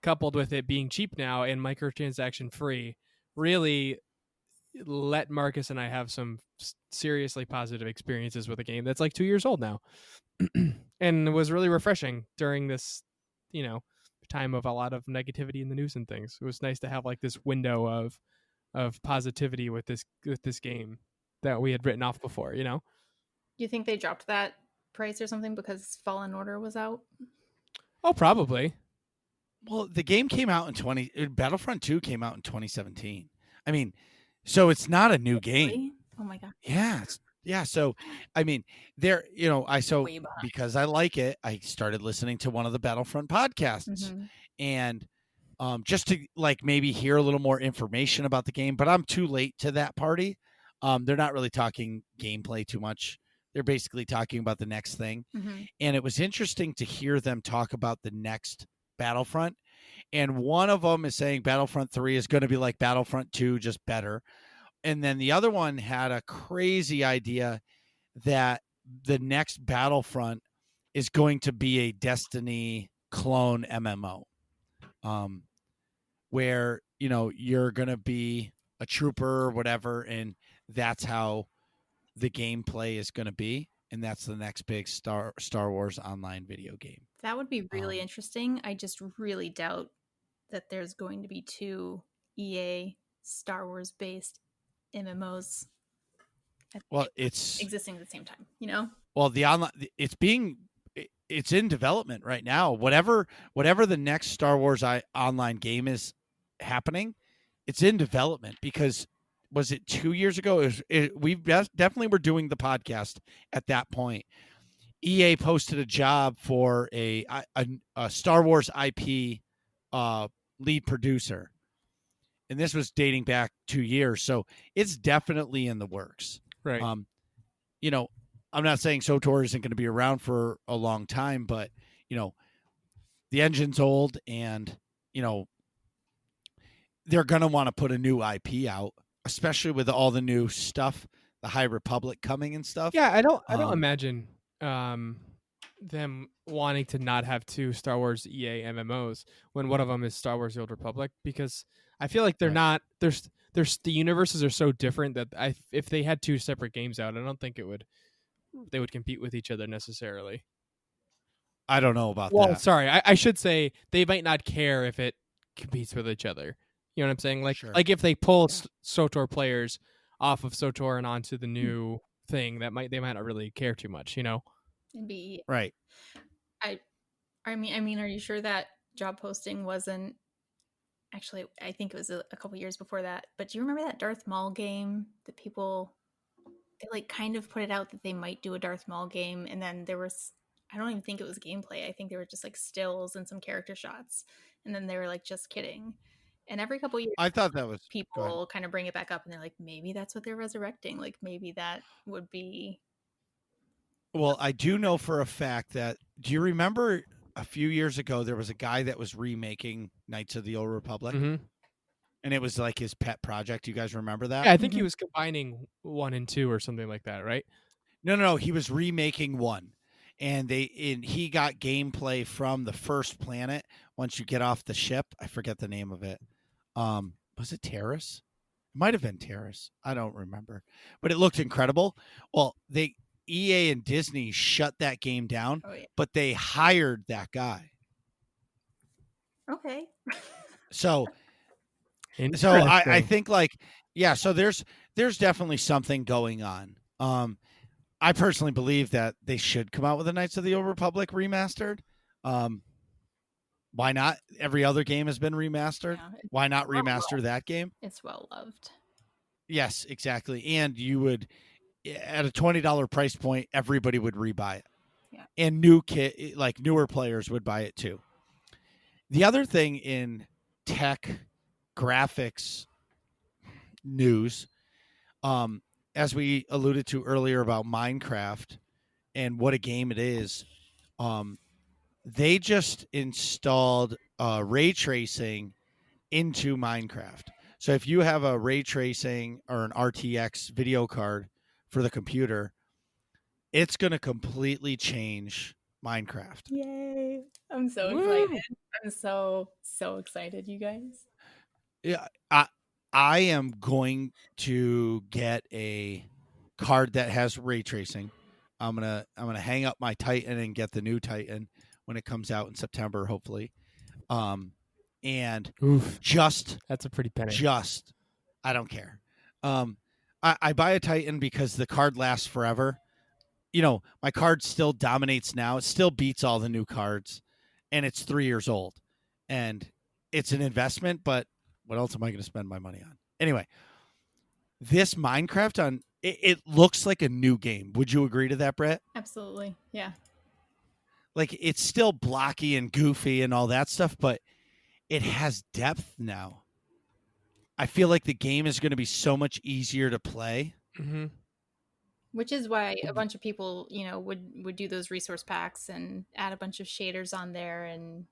coupled with it being cheap now and microtransaction free, really let Marcus and I have some seriously positive experiences with a game that's like 2 years old now. And it was really refreshing during this, time of a lot of negativity in the news and things. It was nice to have like this window of positivity with this game that we had written off before, Do you think they dropped that price or something because Fallen Order was out? Oh, probably. Well, the game came out Battlefront 2 came out in 2017. I mean, so it's not a new game. Oh my God. Yeah. Yeah. So, I mean, because I like it, I started listening to one of the Battlefront podcasts and just to like maybe hear a little more information about the game, but I'm too late to that party. They're not really talking gameplay too much. They're basically talking about the next thing. And it was interesting to hear them talk about the next Battlefront. And one of them is saying Battlefront 3 is going to be like Battlefront 2, just better. And then the other one had a crazy idea that the next Battlefront is going to be a Destiny clone MMO. Where, you're going to be a trooper or whatever. And that's how the gameplay is going to be, and that's the next big Star Wars online video game. That would be really Um, interesting. I just really doubt that there's going to be 2 EA Star Wars based MMOs Well, it's existing at the same time, you know? well the online it's in development right now. Whatever the next Star Wars online game is happening, it's in development because was it 2 years ago? We definitely were doing the podcast at that point. EA posted a job for a Star Wars IP lead producer, and this was dating back 2 years, so it's definitely in the works. Right. You know, I'm not saying SWTOR isn't going to be around for a long time, but the engine's old, and they're going to want to put a new IP out, especially with all the new stuff, the High Republic coming and stuff. Yeah, I don't imagine them wanting to not have 2 Star Wars EA MMOs when one of them is Star Wars: The Old Republic, because I feel like they're Right. not. There's the universes are so different that if they had 2 separate games out, I don't think they would compete with each other necessarily. I don't know about Well, that. sorry, I should say they might not care if it competes with each other. You know what I'm saying? Like Sure. like if they pull SWTOR players off of SWTOR and onto the new thing, they might not really care too much. And be Right. I mean, are you sure that job posting wasn't actually? I think it was a couple years before that. But do you remember that Darth Maul game that they like kind of put it out that they might do a Darth Maul game, and then there was, I don't even think it was gameplay. I think they were just like stills and some character shots, and then they were like, just kidding. And every couple years, I thought that was people kind of bring it back up, and they're like, maybe that's what they're resurrecting. Like maybe that would be. Well, I do know for a fact that. Do you remember a few years ago there was a guy that was remaking Knights of the Old Republic, Mm-hmm. and it was like his pet project. You guys remember that? Yeah, I think he was combining 1 and 2 or something like that, right? No. He was remaking 1, and he got gameplay from the first planet. Once you get off the ship, I forget the name of it. Was it Terrace? It might have been Terrace. I don't remember, but it looked incredible. Well, EA and Disney shut that game down, Oh yeah. but they hired that guy. Okay. So I Interesting. think so there's definitely something going on. I personally believe that they should come out with a Knights of the Old Republic remastered. Why not? Every other game has been remastered. Yeah, Why not remaster that game? it's well loved. Yes, exactly. And you would, at a $20 price point, everybody would rebuy it. Yeah. And newer players would buy it too. The other thing in tech graphics news, as we alluded to earlier about Minecraft and what a game it is, they just installed ray tracing into Minecraft. So if you have a ray tracing or an RTX video card for the computer, it's going to completely change Minecraft. Yay. I'm so Woo. excited. I'm so excited, you guys. Yeah, I am going to get a card that has ray tracing. I'm gonna hang up my Titan and get the new Titan when it comes out in September, hopefully. And Oof, just that's a pretty penny. I don't care. I buy a Titan because the card lasts forever. My card still dominates now. It still beats all the new cards, and it's 3 years old, and it's an investment. But what else am I going to spend my money on? Anyway, this Minecraft it looks like a new game. Would you agree to that, Brett? Absolutely. Yeah. Like it's still blocky and goofy and all that stuff, but it has depth now. I feel like the game is going to be so much easier to play. Mm-hmm. Which is why a bunch of people, would do those resource packs and add a bunch of shaders on there and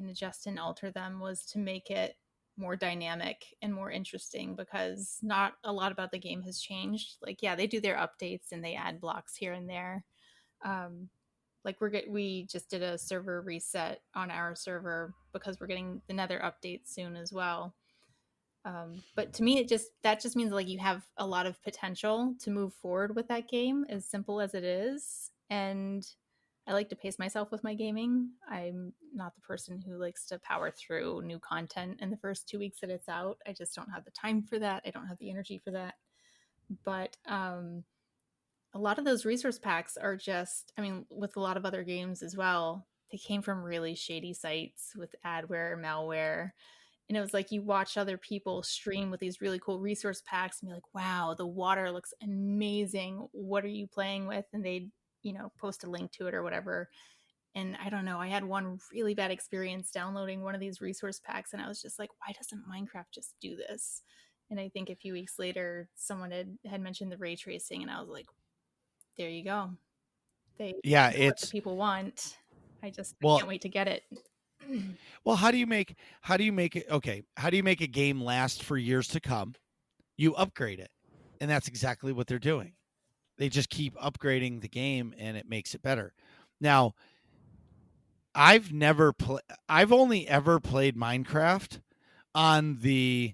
adjust and alter them, was to make it more dynamic and more interesting, because not a lot about the game has changed. Like, yeah, they do their updates and they add blocks here and there. Like we just did a server reset on our server because we're getting the Nether update soon as well. But to me, that just means like you have a lot of potential to move forward with that game, as simple as it is. And I like to pace myself with my gaming. I'm not the person who likes to power through new content in the first 2 weeks that it's out. I just don't have the time for that. I don't have the energy for that. But a lot of those resource packs are just, I mean, with a lot of other games as well, they came from really shady sites with adware, malware. And it was like you watch other people stream with these really cool resource packs and be like, wow, the water looks amazing. What are you playing with? And they'd, post a link to it or whatever. And I don't know, I had one really bad experience downloading one of these resource packs. And I was just like, why doesn't Minecraft just do this? And I think a few weeks later, someone had mentioned the ray tracing. And I was like, there you go. They Yeah, what the people want. I can't wait to get it. Well, how do you make it okay? How do you make a game last for years to come? You upgrade it. And that's exactly what they're doing. They just keep upgrading the game and it makes it better. Now, I've only ever played Minecraft on the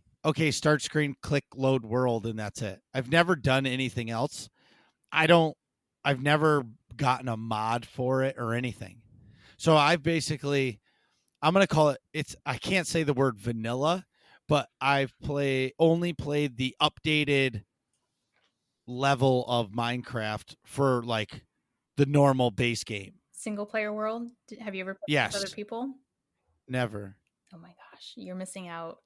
start screen, click load world, and that's it. I've never done anything else. I've never gotten a mod for it or anything. So I'm going to call it, I can't say the word vanilla, but I've only played the updated level of Minecraft for like the normal base game. Single player world? Have you ever played Yes. with other people? Never. Oh my gosh, you're missing out.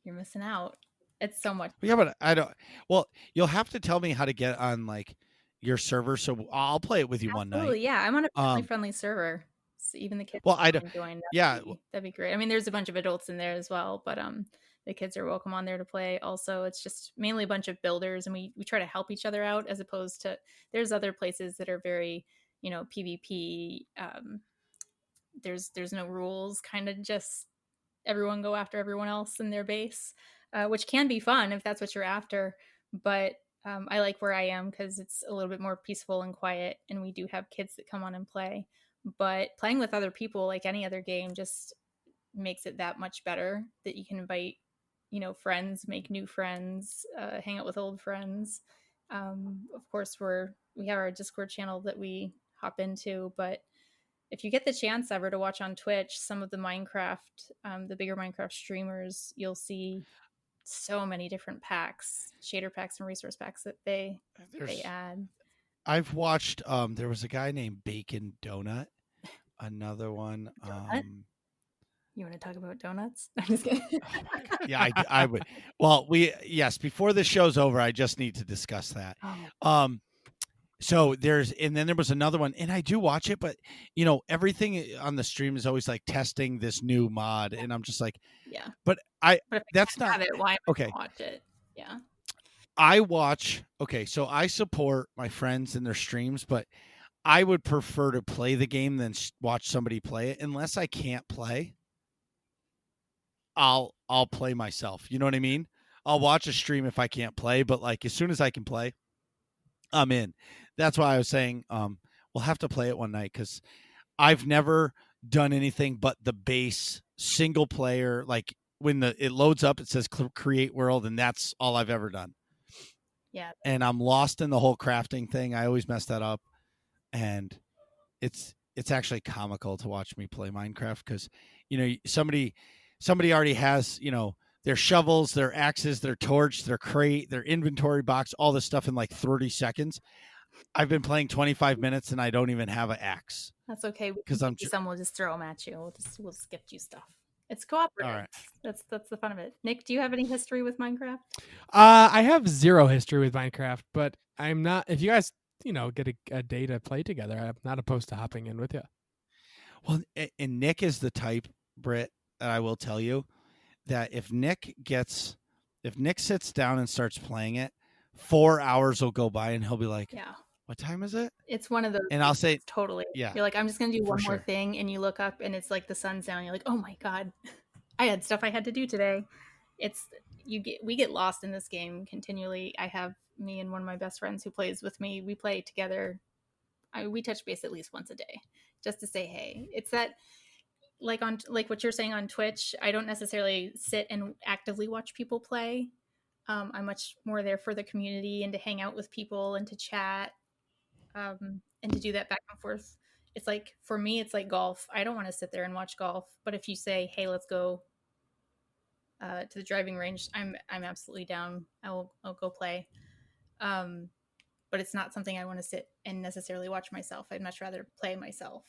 You're missing out. It's so much. Yeah, but I don't. Well, you'll have to tell me how to get on like your server, so I'll play it with you one night. Yeah, I'm on a family-friendly server. So even the kids. Well, I don't. Join. Yeah, that'd be great. I mean, there's a bunch of adults in there as well, but the kids are welcome on there to play. Also, it's just mainly a bunch of builders, and we try to help each other out as opposed to there's other places that are very PvP. There's no rules, kind of just everyone go after everyone else in their base, which can be fun if that's what you're after. But I like where I am because it's a little bit more peaceful and quiet, and we do have kids that come on and play. But playing with other people, like any other game, just makes it that much better that you can invite, friends, make new friends, hang out with old friends. Of course, we have our Discord channel that we hop into, but if you get the chance ever to watch on Twitch, some of the the bigger Minecraft streamers, you'll see so many different packs, shader packs and resource packs that they add. I've watched there was a guy named Bacon Donut, another one. You want to talk about donuts? I'm just kidding. Oh my God. Yeah, I would. Well, before this show's over, I just need to discuss that. Oh. So there was another one, and I do watch it, but everything on the stream is always like testing this new mod, and I'm just like, yeah. But that's not have it. Why okay. Watch it? Yeah. I watch. Okay, so I support my friends and their streams, but I would prefer to play the game than watch somebody play it. Unless I can't play, I'll play myself. You know what I mean? I'll watch a stream if I can't play, but like as soon as I can play, I'm in. That's why I was saying we'll have to play it one night because I've never done anything but the base single player. Like when it loads up, it says create world, and that's all I've ever done. Yeah. And I'm lost in the whole crafting thing. I always mess that up, and it's actually comical to watch me play Minecraft because somebody already has their shovels, their axes, their torch, their crate, their inventory box, all this stuff in like 30 seconds. I've been playing 25 minutes and I don't even have an axe. That's okay. Because some will just throw them at you. We'll just gift you stuff. It's cooperative. All right. That's the fun of it. Nick, do you have any history with Minecraft? I have zero history with Minecraft, but I'm not. If you guys, get a day to play together, I'm not opposed to hopping in with you. Well, and Nick is the type, Britt, that I will tell you that if Nick sits down and starts playing it, 4 hours will go by and he'll be like, yeah. What time is it? It's one of those. And I'll say, totally. Yeah. You're like, I'm just going to do one more sure. thing. And you look up and it's like the sun's down. You're like, oh my God, I had stuff I had to do today. We get lost in this game continually. I have me and one of my best friends who plays with me. We play together. We touch base at least once a day just to say, hey, it's that like what you're saying on Twitch, I don't necessarily sit and actively watch people play. I'm much more there for the community and to hang out with people and to chat, and to do that back and forth. It's like, for me, it's like golf. I don't want to sit there and watch golf, but if you say, hey, let's go to the driving range, I'm absolutely down. I'll go play. But it's not something I want to sit and necessarily watch myself. I'd much rather play myself.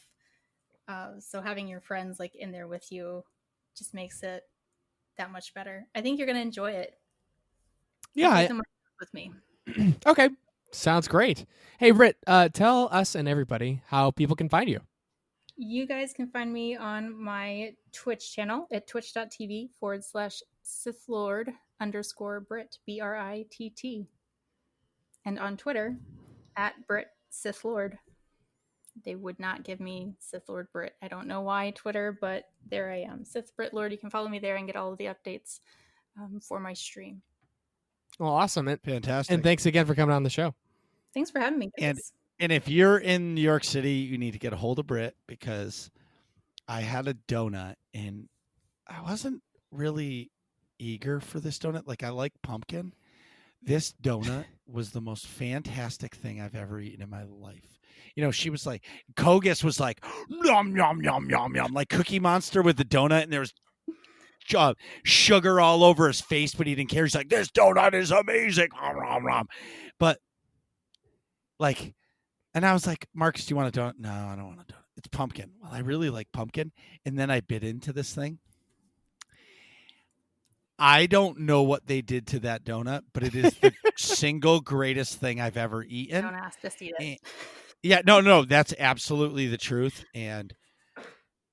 So having your friends like in there with you just makes it that much better. I think you're going to enjoy it. Yeah. With me. Okay. Sounds great. Hey, Britt, tell us and everybody how people can find you. You guys can find me on my Twitch channel at twitch.tv/Sith Lord _Britt, BRITT. And on Twitter at Britt Sith Lord. They would not give me Sith Lord Britt. I don't know why Twitter, but there I am. Sith Britt Lord. You can follow me there and get all of the updates for my stream. Well, awesome. Fantastic. And thanks again for coming on the show. Thanks for having me, guys. And if you're in New York City, you need to get a hold of Britt, because I had a donut and I wasn't really eager for this donut. Like, I like pumpkin. This donut was the most fantastic thing I've ever eaten in my life. You know, she was like, Kogus was like, yum, yum, yum, yum, yum, like Cookie Monster with the donut, and there was sugar all over his face, but he didn't care. He's like, this donut is amazing. But, like, and I was like, Marcus, do you want a donut? No, I don't want a donut. It's pumpkin. Well, I really like pumpkin. And then I bit into this thing. I don't know what they did to that donut, but it is the single greatest thing I've ever eaten. Don't ask, just eat it. Yeah, no, that's absolutely the truth. And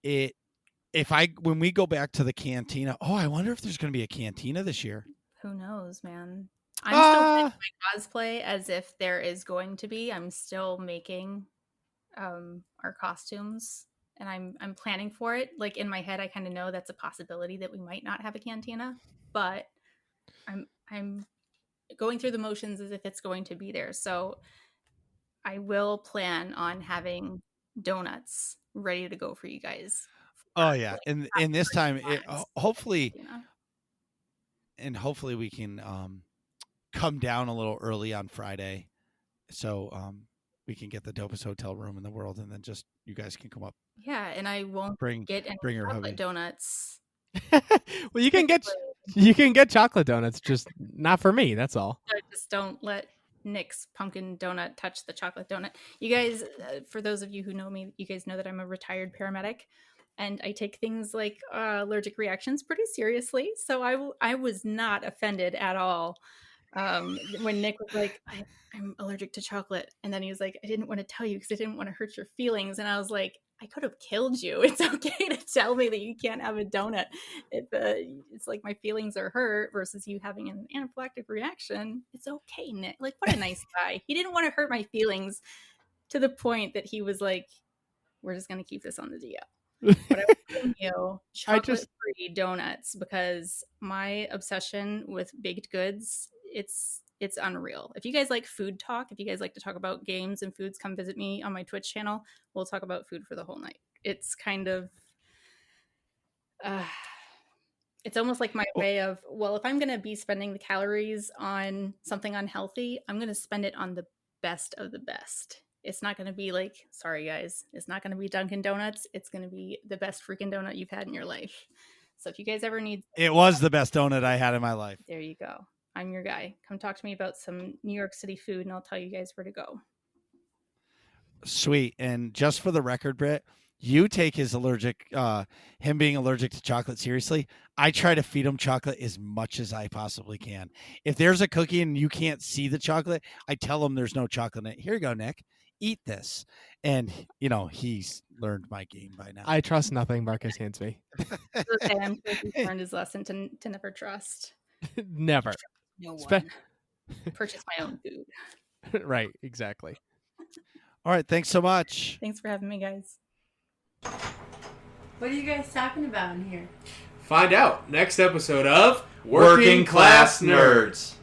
when we go back to the cantina, I wonder if there's going to be a cantina this year. Who knows, man? I'm still planning my cosplay as if there is going to be. I'm still making our costumes, and I'm planning for it. Like, in my head, I kind of know that's a possibility that we might not have a cantina, but I'm going through the motions as if it's going to be there. So I will plan on having donuts ready to go for you guys. Oh yeah, and this time, hopefully we can come down a little early on Friday, so we can get the dopest hotel room in the world, and then just you guys can come up. Yeah, and I won't get any chocolate donuts. Well, you can get chocolate donuts, just not for me. That's all. Just don't let Nick's pumpkin donut touch the chocolate donut. You guys, for those of you who know me, you guys know that I'm a retired paramedic, and I take things like allergic reactions pretty seriously. So I was not offended at all when Nick was like, I'm allergic to chocolate. And then he was like, I didn't want to tell you because I didn't want to hurt your feelings. And I was like, I could have killed you. It's okay to tell me that you can't have a donut. It's like my feelings are hurt versus you having an anaphylactic reaction. It's okay, Nick. Like, what a nice guy. He didn't want to hurt my feelings to the point that he was like, we're just going to keep this on the DL. But I was giving you chocolate-free donuts because my obsession with baked goods, it's unreal. If you guys like food talk, if you guys like to talk about games and foods, come visit me on my Twitch channel. We'll talk about food for the whole night. It's kind of, it's almost like my way of, well, if I'm going to be spending the calories on something unhealthy, I'm going to spend it on the best of the best. It's not going to be like, sorry guys, it's not going to be Dunkin' Donuts. It's going to be the best freaking donut you've had in your life. So if you guys ever need... It was the best donut I had in my life. There you go. I'm your guy. Come talk to me about some New York City food and I'll tell you guys where to go. Sweet. And just for the record, Britt, you take him being allergic to chocolate seriously. I try to feed him chocolate as much as I possibly can. If there's a cookie and you can't see the chocolate, I tell him there's no chocolate in it. Here you go, Nick. Eat this. And, he's learned my game by now. I trust nothing Marcus hands me. Okay, I'm sure he's learned his lesson to never trust. Never. No one. Purchase my own food. Right, exactly. All right, thanks so much. Thanks for having me, guys. What are you guys talking about in here? Find out next episode of Working Class Nerds.